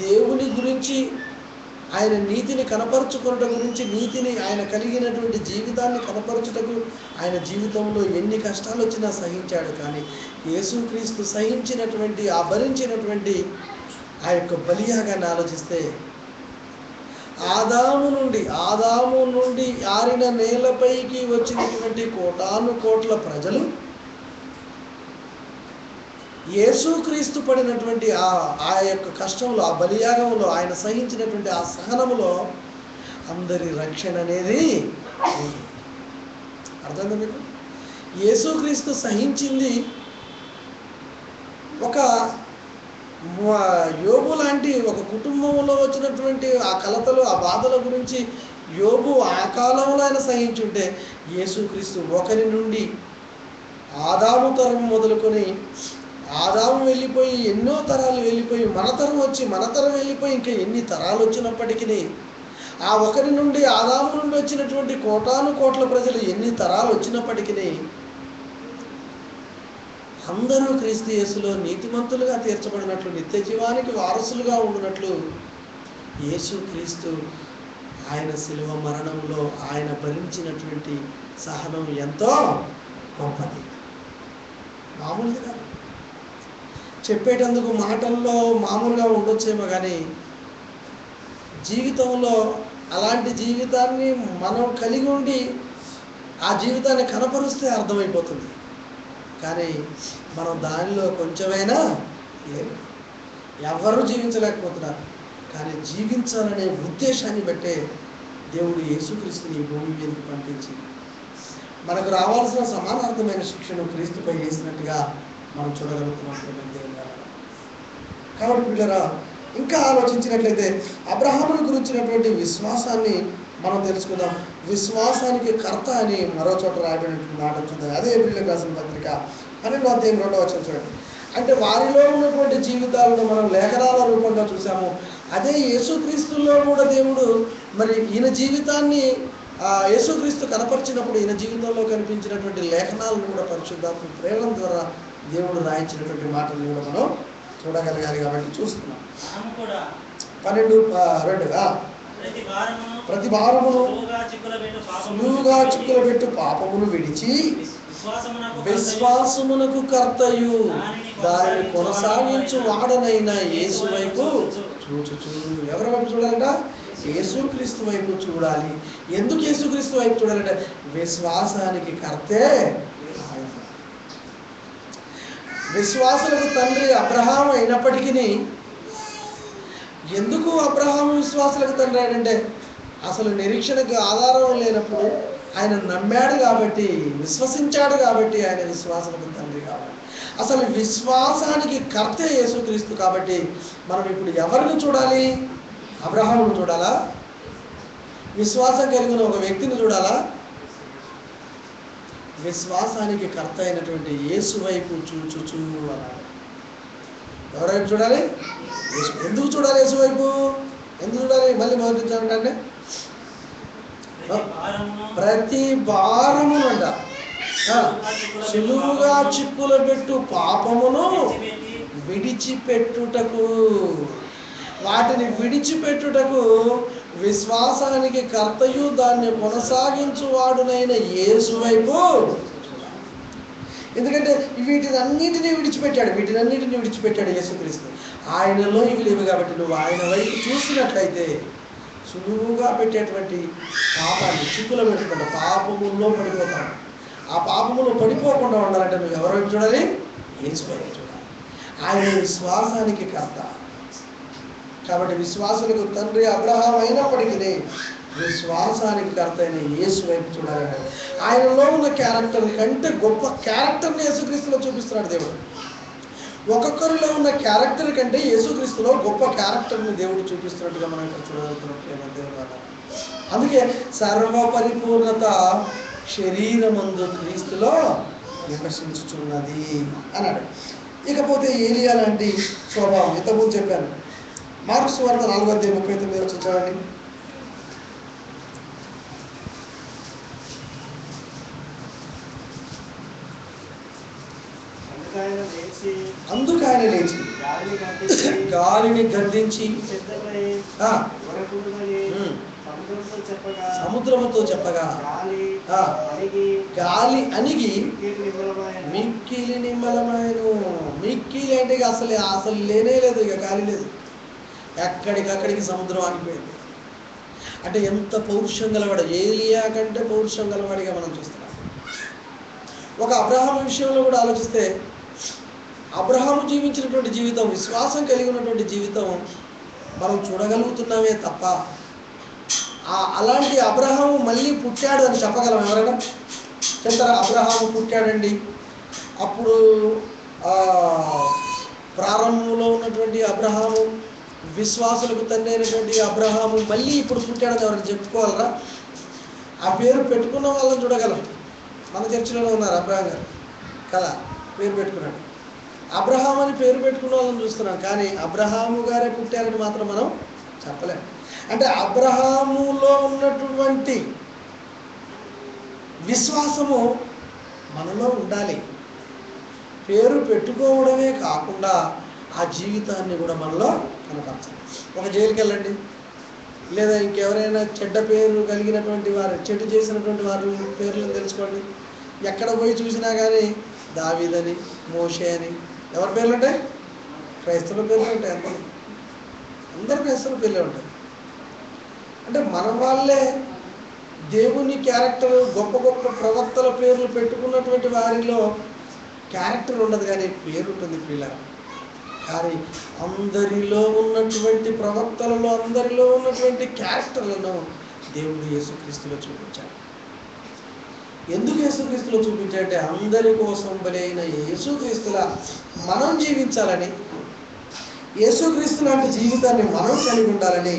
దేవుని గురించి, ఆయన నీతిని కనపరుచుకున్నట గురించి, నీతిని ఆయన కలిగినటువంటి జీవితాన్ని కనపరచుటకు ఆయన జీవితంలో ఎన్ని కష్టాలు వచ్చినా సహించాడు. కానీ యేసుక్రీస్తు సహించినటువంటి, భరించినటువంటి ఆ యొక్క బలియాగాన్ని ఆలోచిస్తే ఆదాము నుండి ఆరిన నేలపైకి వచ్చినటువంటి కోటాను కోట్ల ప్రజలు యేసుక్రీస్తు పడినటువంటి ఆ యొక్క కష్టంలో, ఆ బలియాగంలో, ఆయన సహించినటువంటి ఆ సహనములో అందరి రక్షణ అనేది ఉంది. అర్థమైందా మీకు? యేసుక్రీస్తు సహించింది ఒక యోబు లాంటి ఒక కుటుంబంలో వచ్చినటువంటి ఆ కలతలు, ఆ బాధల గురించి యోబు ఆ కాలంలో ఆయన సహించుంటే, యేసుక్రీస్తు ఒకరి నుండి ఆదాము తరం మొదలుకొని, ఆదాము వెళ్ళిపోయి ఎన్నో తరాలు వెళ్ళిపోయి మన తరం వచ్చి మన తరం వెళ్ళిపోయి ఇంకా ఎన్ని తరాలు వచ్చినప్పటికీ, ఆ ఒకరి నుండి ఆదాము నుండి వచ్చినటువంటి కోటాను కోట్ల ప్రజలు ఎన్ని తరాలు వచ్చినప్పటికీ అందరూ క్రీస్తు యేసులో నీతిమంతులుగా తీర్చబడినట్లు, నిత్య జీవానికి వారసులుగా ఉండినట్లు యేసుక్రీస్తు ఆయన శిలువ మరణంలో ఆయన భరించినటువంటి సహనం ఎంతో గొప్పది, మామూలుగా కాదు. చెప్పేటందుకు మాటల్లో మామూలుగా ఉండొచ్చేమో కానీ జీవితంలో అలాంటి జీవితాన్ని మనం కలిగి ఉండి ఆ జీవితాన్ని కనపరుస్తే అర్థమైపోతుంది. కానీ మనం దానిలో కొంచెమైనా లేదు, ఎవరు జీవించలేకపోతున్నారు. కానీ జీవించాలనే ఉద్దేశాన్ని బట్టే దేవుడు యేసుక్రీస్తుని ఈ భూమి మీదకి పంపించి మనకు రావాల్సిన సమానార్థమైన శిక్షను క్రీస్తుపై వేసినట్టుగా మనం చూడగలుగుతున్నాం. కాబట్టి పిల్లరా, ఇంకా ఆలోచించినట్లయితే అబ్రహామును గురించినటువంటి విశ్వాసాన్ని మనం తెలుసుకుందాం. విశ్వాసానికి కర్త అని మరో చోట రాయబడినటువంటి మాట చూద్దాం. అదే ఏప్రిల్ రాసిన పత్రిక 12వ అధ్యాయం 2వ వచనం చూడండి. అంటే వారిలో ఉన్నటువంటి జీవితాలను మనం లేఖనాల రూపంగా చూసాము. అదే యేసుక్రీస్తులో కూడా దేవుడు మరి ఈయన జీవితాన్ని యేసుక్రీస్తు కనపరిచినప్పుడు ఈయన జీవితంలో కనిపించినటువంటి లేఖనాలను కూడా పరిశుద్ధాత్మ ప్రేరణ ద్వారా దేవుడు రాయించినటువంటి మాటలు కూడా మనం చూడగలగాలి. కాబట్టి చూస్తున్నాం. 12:2 ప్రతి భారమును సులువుగా చిక్కులబెట్టు పాపమును విడిచి విశ్వాసమునకు కర్తయు దానిని కొనసాగించు వాడనైన యేసు వైపు చూచుచు. ఎవరి వైపు చూడాలంట? యేసుక్రీస్తు వైపు చూడాలి. ఎందుకు యేసుక్రీస్తు వైపు చూడాలంటే విశ్వాసానికి కర్తే ఆయన. విశ్వాసులకు తండ్రి అబ్రహాము అయినప్పటికీ ఎందుకు అబ్రహాము విశ్వాసులకు తండ్రి అంటే అసలు నిరీక్షణకు ఆధారం లేనప్పుడు ఆయన నమ్మాడు కాబట్టి, విశ్వసించాడు కాబట్టి ఆయన విశ్వాసులకు తండ్రి కాబట్టి. అసలు విశ్వాసానికి కర్తే యేసుక్రీస్తు కాబట్టి మనం ఇప్పుడు ఎవరిని చూడాలి? అబ్రహామును చూడాలా? విశ్వాసం కలిగిన ఒక వ్యక్తిని చూడాలా? విశ్వాసానికి కర్త అయినటువంటి యేసు వైపు చూచుచు అన్నాడు. ఎవరైపు చూడాలి? ఎందుకు చూడాలి యేసు వైపు? ఎందుకు చూడాలి? మళ్ళీ మొదటి ప్రతి భారమునంట సులువుగా చిక్కుల పెట్టు పాపమును విడిచిపెట్టుటకు. వాటిని విడిచిపెట్టుటకు విశ్వాసానికి కర్తయు దాన్ని కొనసాగించువాడునైన యేసు వైపు. ఎందుకంటే వీటినన్నిటినీ విడిచిపెట్టాడు యేసుక్రీస్తు. ఆయనలో ఇవి లేవు కాబట్టి నువ్వు ఆయన వైపు చూసినట్లయితే సులువుగా పెట్టేటువంటి పాపాన్ని చిక్కులో పెట్టుకుంటా పాపములో పడిపోతావు. ఆ పాపములో పడిపోకుండా ఉండాలంటే నువ్వు ఎవరి వైపు చూడాలి? యేసు వైపు చూడాలి. ఆయన విశ్వాసానికి కర్త కాబట్టి విశ్వాసులకు తండ్రి అబ్రహాం అయినప్పటికీ విశ్వాసానికి కర్త అయిన యేసు వైపు చూడాలంటే ఆయనలో ఉన్న క్యారెక్టర్ కంటే గొప్ప క్యారెక్టర్ని యేసుక్రీస్తులో చూపిస్తున్నాడు దేవుడు. ఒక్కొక్కరిలో ఉన్న క్యారెక్టర్ కంటే యేసుక్రీస్తులో గొప్ప క్యారెక్టర్ని దేవుడు చూపిస్తున్నట్టుగా మనం ఇక్కడ చూడగలుగుతున్నట్టు దేవుడు. అందుకే సర్వ పరిపూర్ణత శరీరమందు క్రీస్తులో నివసించుచున్నది అన్నాడు. ఇకపోతే ఏలియా లాంటి స్వభావం ఇంతకుముందు చెప్పాను. మార్కు సువార్త 4:39 చూడండి. అందుకు ఆయన లేచి గాలిని గద్దించి సముద్రముతో చెప్పగా గాలి అణిగి మిక్కిలి నిమ్మలమాయెను. మిక్కిలి అంటే అసలు లేనే లేదు, ఇక గాలి లేదు. ఎక్కడికక్కడికి సముద్రం ఆగిపోయింది. అంటే ఎంత పౌరుషం గలవాడు! ఏలియా కంటే పౌరుషం గలవాడిగా మనం చూస్తున్నాం. ఒక అబ్రహాము విషయంలో కూడా ఆలోచిస్తే అబ్రహాము జీవించినటువంటి జీవితం, విశ్వాసం కలిగి ఉన్నటువంటి జీవితం మనం చూడగలుగుతున్నామే తప్ప అలాంటి అబ్రహాము మళ్ళీ పుట్టాడు అని చెప్పగలం ఎవరైనా? చెప్తారా? అబ్రహాము పుట్టాడండి, అప్పుడు ప్రారంభంలో ఉన్నటువంటి అబ్రహాము, విశ్వాసులకు తండ్రి అయినటువంటి అబ్రహాము మళ్ళీ ఇప్పుడు పుట్టాడని ఎవరైనా చెప్పుకోవాలరా? ఆ పేరు పెట్టుకున్న వాళ్ళని చూడగలం. మన చర్చిలోనే ఉన్నారు అబ్రహాం గారు కదా, పేరు పెట్టుకున్నాడు. అబ్రహాం అని పేరు పెట్టుకున్న వాళ్ళని చూస్తున్నాం, కానీ అబ్రహాము గారే పుట్టారని మాత్రం మనం చెప్పలేము. అంటే అబ్రహాములో ఉన్నటువంటి విశ్వాసము మనలో ఉండాలి. పేరు పెట్టుకోవడమే కాకుండా ఆ జీవితాన్ని కూడా మనలో కనపరచాలి. ఒక జైలుకి వెళ్ళండి, లేదా ఇంకెవరైనా చెడ్డ పేరు కలిగినటువంటి వారు, చెడు చేసినటువంటి వారి పేర్లను తెలుసుకోండి. ఎక్కడ పోయి చూసినా కానీ దావీదని, మోషే అని ఎవరి పేర్లు ఉంటాయి? క్రైస్తవుల పేర్లు ఉంటాయి. అందరు క్రైస్తవుల పేర్లే ఉంటాయి. అంటే మన వాళ్ళే దేవుని క్యారెక్టర్, గొప్ప గొప్ప ప్రవక్తల పేర్లు పెట్టుకున్నటువంటి వారిలో క్యారెక్టర్ ఉండదు, కానీ పేరు ఉంటుంది పిల్లలు. కానీ అందరిలో ఉన్నటువంటి ప్రవక్తలలో, అందరిలో ఉన్నటువంటి క్యారెక్టర్లను దేవుడు యేసుక్రీస్తులో చూపించాడు. ఎందుకు యేసుక్రీస్తులో చూపించాడంటే అందరి కోసం బలైన యేసుక్రీస్తులా మనం జీవించాలని, యేసుక్రీస్తు లాంటి జీవితాన్ని మనం కలిగి ఉండాలని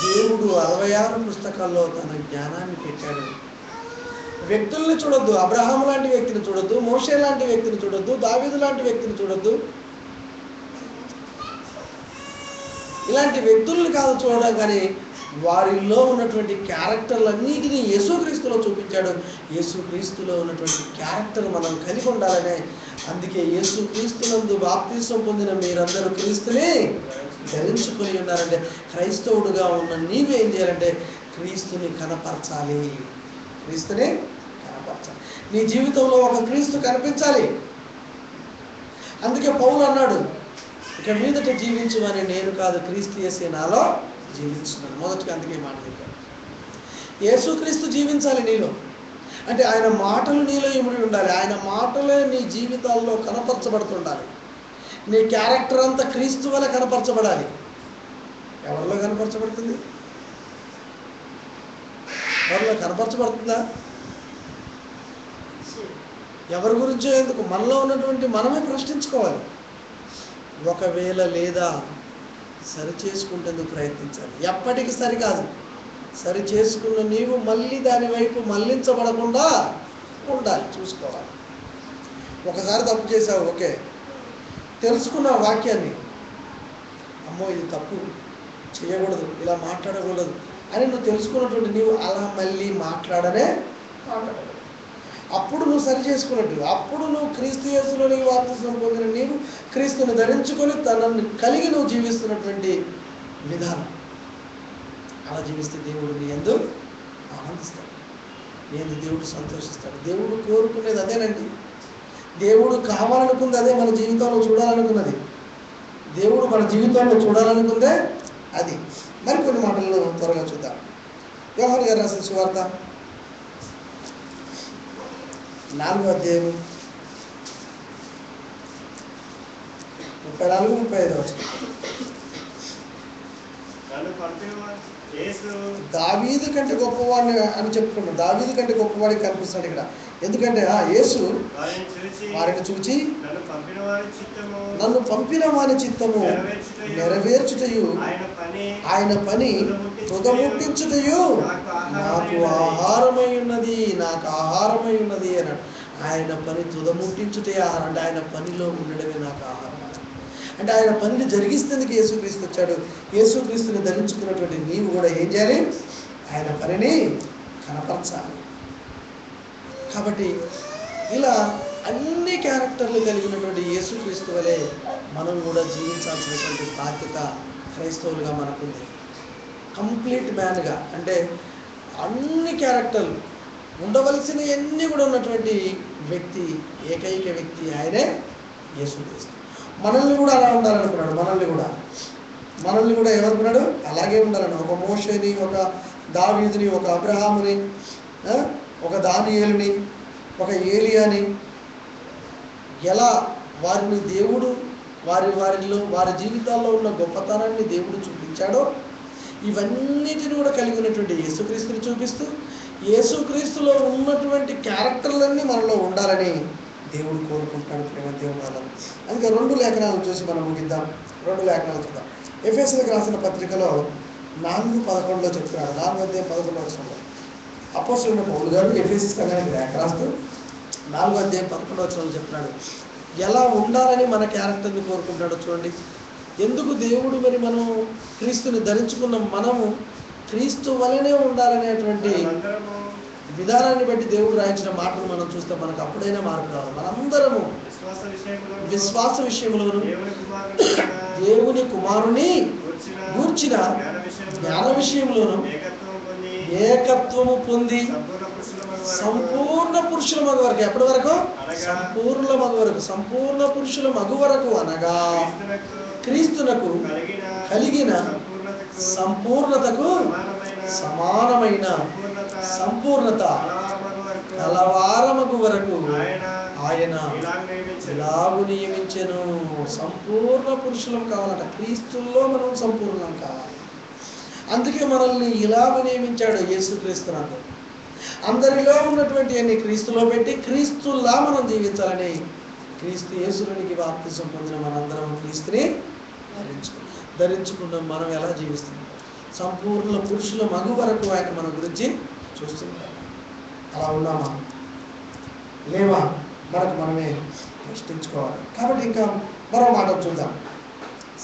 దేవుడు 66 పుస్తకాల్లో తన జ్ఞానాన్ని పెట్టాడు. వ్యక్తుల్ని చూడొద్దు, అబ్రహాం లాంటి వ్యక్తిని చూడొద్దు, మోషే లాంటి వ్యక్తిని చూడొద్దు, దావీదు లాంటి వ్యక్తిని చూడొద్దు. ఇలాంటి వ్యక్తుల్ని కాదు చూడడం, కానీ వారిలో ఉన్నటువంటి క్యారెక్టర్లన్నిటినీ యేసుక్రీస్తులో చూపించాడు. యేసుక్రీస్తులో ఉన్నటువంటి క్యారెక్టర్ మనం కలిగి ఉండాలనే, అందుకే యేసుక్రీస్తునందు బాప్తిసం పొందిన మీరందరూ క్రీస్తుని ధరించుకొని ఉన్నారంటే, క్రైస్తవుడుగా ఉన్న నీవేం చేయాలంటే క్రీస్తుని కనపరచాలి. క్రీస్తుని కనపరచాలి. నీ జీవితంలో ఒక క్రీస్తు కనిపించాలి. అందుకే పౌలు అన్నాడు, ఇక మీదట జీవించుమని నేను కాదు, క్రీస్తు యేసే నాలో జీవించున్నాను. మొదటిగా అందుకే మాట చెప్పాడు. యేసుక్రీస్తు జీవించాలి నీలో. అంటే ఆయన మాటలు నీలో ఇమిడి ఉండాలి. ఆయన మాటలే నీ జీవితాల్లో కనపరచబడుతుండాలి. నీ క్యారెక్టర్ అంతా క్రీస్తు వల్ల కనపరచబడాలి. ఎవరిలో కనపరచబడుతుంది? ఎవరిలో కనపరచబడుతుందా? ఎవరి గురించో ఎందుకు, మనలో ఉన్నటువంటి మనమే ప్రశ్నించుకోవాలి. ఒకవేళ లేదా సరి చేసుకుంటేందుకు ప్రయత్నించాలి. ఎప్పటికీ సరికాదు. సరి చేసుకున్న నీవు మళ్ళీ దాని వైపు మళ్ళించబడకుండా ఉండాలి, చూసుకోవాలి. ఒకసారి తప్పు చేసావు, ఓకే, తెలుసుకున్న వాక్యాన్ని, అమ్మో ఇది తప్పు, చేయకూడదు, ఇలా మాట్లాడకూడదు అని నువ్వు తెలుసుకున్నటువంటి నీవు అలా మళ్ళీ మాట్లాడకూడదు. అప్పుడు నువ్వు సరి చేసుకున్నట్టు, అప్పుడు నువ్వు క్రీస్తు యేసులో నీ బాప్తిసం పొందిన నీవు క్రీస్తుని ధరించుకొని తనని కలిగి నువ్వు జీవిస్తున్నటువంటి విధానం, అలా జీవిస్తే దేవుడు నీ యందు ఆనందిస్తాడు, నీ యందు దేవుడు సంతోషిస్తాడు. దేవుడు కోరుకునేది అదేనండి. దేవుడు కావాలనుకుంది అదే, మన జీవితంలో చూడాలనుకున్నది. దేవుడు మన జీవితంలో చూడాలనుకుందే అది. మరికొన్ని మాటలను త్వరగా చూద్దాం. యోహాను గారు రాసిన సువార్త 4వ అధ్యాయం 34-35 దావీదు కంటే గొప్పవాడిని అని చెప్పుకున్నాడు. దావీదు కంటే గొప్పవాడికి కనిపిస్తాడు ఇక్కడ. ఎందుకంటే యేసు వారిని చూచి నన్ను పంపిన వారి చిత్తము నెరవేర్చుటయు ఆయన పని తుదముట్టించుటయు నాకు ఆహారమై ఉన్నది, నాకు ఆహారమై ఉన్నది అన్నాడు. ఆయన పని తుదముట్టించుటే ఆహారం అంటే ఆయన పనిలో ఉండడమే నాకు ఆహారం. అంటే ఆయన పనిని జరిగిస్తేందుకు యేసుక్రీస్తు వచ్చాడు. యేసుక్రీస్తుని ధరించుకున్నటువంటి నీవు కూడా ఏం చేయాలి? ఆయన పనిని కనపరచాలి. కాబట్టి ఇలా అన్ని క్యారెక్టర్లు కలిగినటువంటి యేసుక్రీస్తు వలె మనం కూడా జీవించాల్సినటువంటి బాధ్యత క్రైస్తవులుగా మనకుంది. కంప్లీట్ మ్యాన్గా, అంటే అన్ని క్యారెక్టర్లు ఉండవలసిన అన్నీ కూడా ఉన్నటువంటి వ్యక్తి, ఏకైక వ్యక్తి ఆయనే యేసుక్రీస్తు. మనల్ని కూడా అలా ఉండాలనుకున్నాడు. మనల్ని కూడా ఏమనుకున్నాడు? అలాగే ఉండాలని. ఒక మోషేని, ఒక దావీదుని, ఒక అబ్రహాముని, ఒక దానియేలుని, ఒక ఏలియాని, ఎలా వారిని దేవుడు వారిలో వారి జీవితాల్లో ఉన్న గొప్పతనాన్ని దేవుడు చూపించాడో, ఇవన్నిటిని కూడా కలిగి ఉన్నటువంటి యేసుక్రీస్తుని చూపిస్తూ యేసుక్రీస్తులో ఉన్నటువంటి క్యారెక్టర్లన్నీ మనలో ఉండాలని దేవుడు కోరుకుంటాడు. ప్రేమ దేవుడు వాళ్ళని. అందుకే 2 లేఖనాలు చూసి మనం ముగిద్దాం. 2 లేఖనాలు చూద్దాం. ఎఫెసీయులకు రాసిన పత్రికలో 4:11 చెప్తున్నాడు. 4:11 అపోస్తలుడైన పౌలు గారు ఎఫెసీ సంఘానికి లేఖ రాస్తూ 4:11 చెప్తున్నాడు. ఎలా ఉండాలని మన క్యారెక్టర్ని కోరుకుంటాడో చూడండి. ఎందుకు దేవుడు మరి మనం క్రీస్తుని ధరించుకున్న మనము క్రీస్తు వలనే ఉండాలనేటువంటి విధానాన్ని బట్టి దేవుడు రాయించిన మాటలు మనం చూస్తే మనకు అప్పుడైనా మార్పు రావాలి. మనందరము విశ్వాస విషయంలోను దేవుని కుమారుని గూర్చిన జ్ఞాన విషయంలోను ఏకత్వము పొంది సంపూర్ణ పురుషుల మగు వరకు, ఎప్పటి వరకు? సంపూర్ణ పురుషుల మగు వరకు అనగా క్రీస్తునకు కలిగిన సంపూర్ణతకు సమానమైన సంపూర్ణత కలవారమగు వరకు ఆయన ఇలాగు నియమించెను. సంపూర్ణ పురుషులం కావాలట. క్రీస్తుల్లో మనం సంపూర్ణం కావాలి. అందుకే మనల్ని ఇలాగు నియమించాడు యేసుక్రీస్తునందు. అందరిలో ఉన్నటువంటి అన్ని క్రీస్తులో పెట్టి క్రీస్తులా మనం జీవించాలని క్రీస్తు యేసులోనికి బాప్తిసం పొందిన మనందరం క్రీస్తుని ధరించుకున్నాం. మనం ఎలా జీవిస్తున్నాం? సంపూర్ణ పురుషుల మగు వరకు ఆయన మన గురించి చూస్తున్నాం. అలా ఉన్నామా లేవా మనకు మనమే ప్రశ్నించుకోవాలి. కాబట్టి ఇంకా మరో మాట చూద్దాం.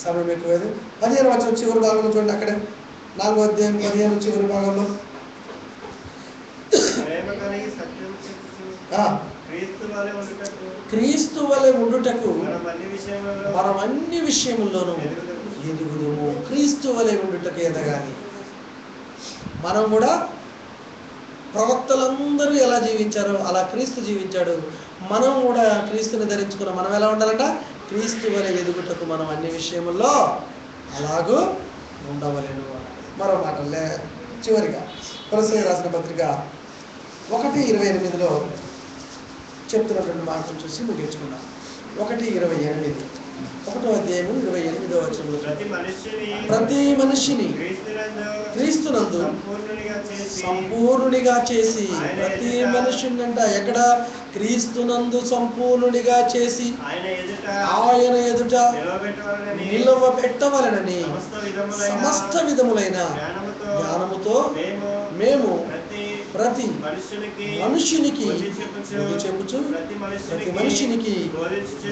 సమయం ఎక్కువది. 15వ వచనం చివరి భాగంలో చూడండి. అక్కడే 4వ అధ్యాయం 15 చివరి భాగంలో క్రీస్తు వలె ఉండుటకు మనం అన్ని విషయముల్లోనూ ఎదుగుదుము. క్రీస్తు వలె ఉండుటకు ఎదగాలి. మనం కూడా ప్రవక్తలందరూ ఎలా జీవించారో అలా క్రీస్తు జీవించాడు. మనం కూడా క్రీస్తుని ధరించుకున్నాం. మనం ఎలా ఉండాలంట? క్రీస్తు వలె ఎదుగుటకు మనం అన్ని విషయముల్లో అలాగూ ఉండవలెను. మరో మాట చివరిగా కొలస్సీయులకు రాసిన పత్రిక 1:28 చెప్తున్నటువంటి మాటలు చూసి ముగించుకున్నాం. 1:28 1వ అధ్యాయం 28వ వచనంలో ప్రతి మనిషిని క్రీస్తునందు సంపూర్ణునిగా చేసి, ప్రతి మనిషిని అంట ఎక్కడ? క్రీస్తునందు సంపూర్ణునిగా చేసి ఆయన ఎదుట నిలవబెట్టవలెనని సమస్త విధములైన జ్ఞానముతో మేము ప్రతి మనుషునికి చెప్పుచు ప్రతి మనిషినికి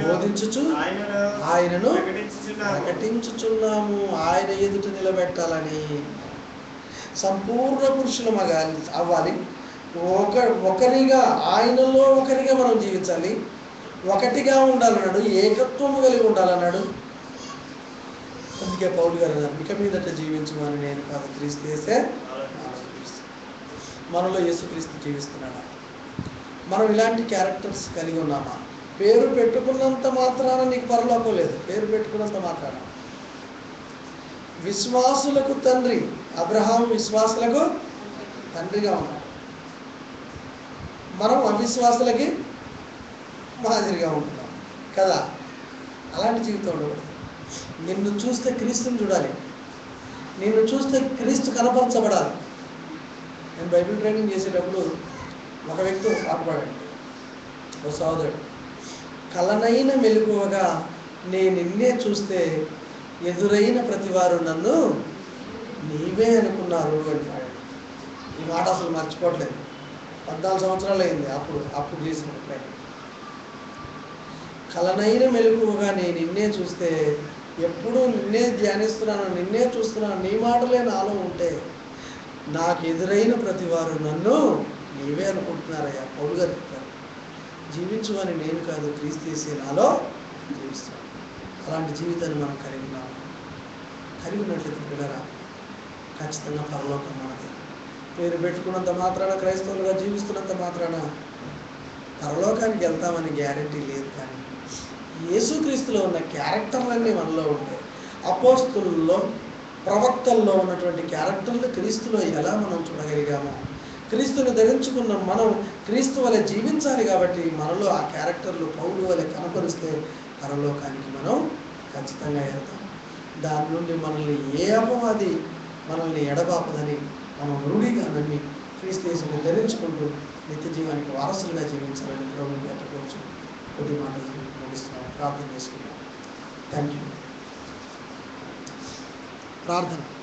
బోధించుచు ఆయనను ప్రకటించుచున్నాము. ఆయన ఎదుట నిలబెట్టాలని సంపూర్ణ పురుషులు అవ్వాలి. ఒకరిగా ఆయనలో ఒకరిగా మనం జీవించాలి. ఒకటిగా ఉండాలన్నాడు. ఏకత్వము కలిగి ఉండాలన్నాడు. అందుకే పౌలు గారు అన్నారు, ఇక మీదట జీవించమని నేను కాదు, క్రీస్తు యేసే మనలో యేసుక్రీస్తు జీవిస్తున్నాడా? మనం ఇలాంటి క్యారెక్టర్స్ కలిగి ఉన్నామా? పేరు పెట్టుకున్నంత మాత్రాన నీకు పరలోకం లేదు. పేరు పెట్టుకున్నంత మాత్రాన. విశ్వాసులకు తండ్రి అబ్రహాము విశ్వాసులకు తండ్రిగా ఉన్నాడు. మనం అవిశ్వాసులకి మాదిరిగా ఉంటున్నాం కదా. అలాంటి జీవితం ఉండకూడదు. నిన్ను చూస్తే క్రీస్తుని చూడాలి. నిన్ను చూస్తే క్రీస్తు కనపరచబడాలి. నేను బైబిల్ ట్రైనింగ్ చేసేటప్పుడు ఒక వ్యక్తి పాట పాడాడు. ఓ సోదరుడు, కలనైన మెలకువగా నేను నిన్నే చూస్తే ఎదురైన ప్రతివారు నన్ను నీవే అనుకున్నారు అని పాడాడు. ఈ మాట అసలు మర్చిపోవట్లేదు. 14 సంవత్సరాలు అయింది అప్పుడు చేసిన ట్రైనింగ్. కలనైన మెలకువగా నేను నిన్నే చూస్తే, ఎప్పుడూ నిన్నే ధ్యానిస్తున్నాను, నిన్నే చూస్తున్నాను, నీ మాటలే నాలో ఉంటే నాకు ఎదురైన ప్రతివారు నన్ను నీవే అనుకుంటున్నారయ్యా. పౌలు గారు చెప్పారు, జీవించువని నేను కాదు, క్రీస్తు యేసే నాలో జీవిస్తున్నాను. అలాంటి జీవితాన్ని మనం కలిగి ఉన్నాము. కలిగి ఉన్నట్లయితే పిల్లరా, ఖచ్చితంగా పరలోకం మనది. పేరు పెట్టుకున్నంత మాత్రాన, క్రైస్తవులుగా జీవిస్తున్నంత మాత్రాన పరలోకానికి వెళ్తామని గ్యారెంటీ లేదు. కానీ యేసుక్రీస్తులో ఉన్న క్యారెక్టర్లన్నీ మనలో ఉంటాయి. అపోస్తలుల్లో ప్రవక్తల్లో ఉన్నటువంటి క్యారెక్టర్లు క్రీస్తులో ఎలా మనం చూడగలిగామో, క్రీస్తుని ధరించుకున్న మనం క్రీస్తు వలె జీవించాలి. కాబట్టి మనలో ఆ క్యారెక్టర్లు పౌలు వలె కనపరిస్తే పరలోకానికి మనం ఖచ్చితంగా వెళ్తాం. దాని నుండి మనల్ని ఏ అపవాది మనల్ని ఎడబాపదని మనం రూఢిగా నమ్మి క్రీస్తు యేసుని ధరించుకుంటూ నిత్య జీవానికి వారసులుగా జీవించాలని ప్రభువుని పెట్టవచ్చు. కొద్ది మాటలు ముగిస్తున్నాం, ప్రార్థన చేసుకున్నాం. Thank you. ప్రార్థన.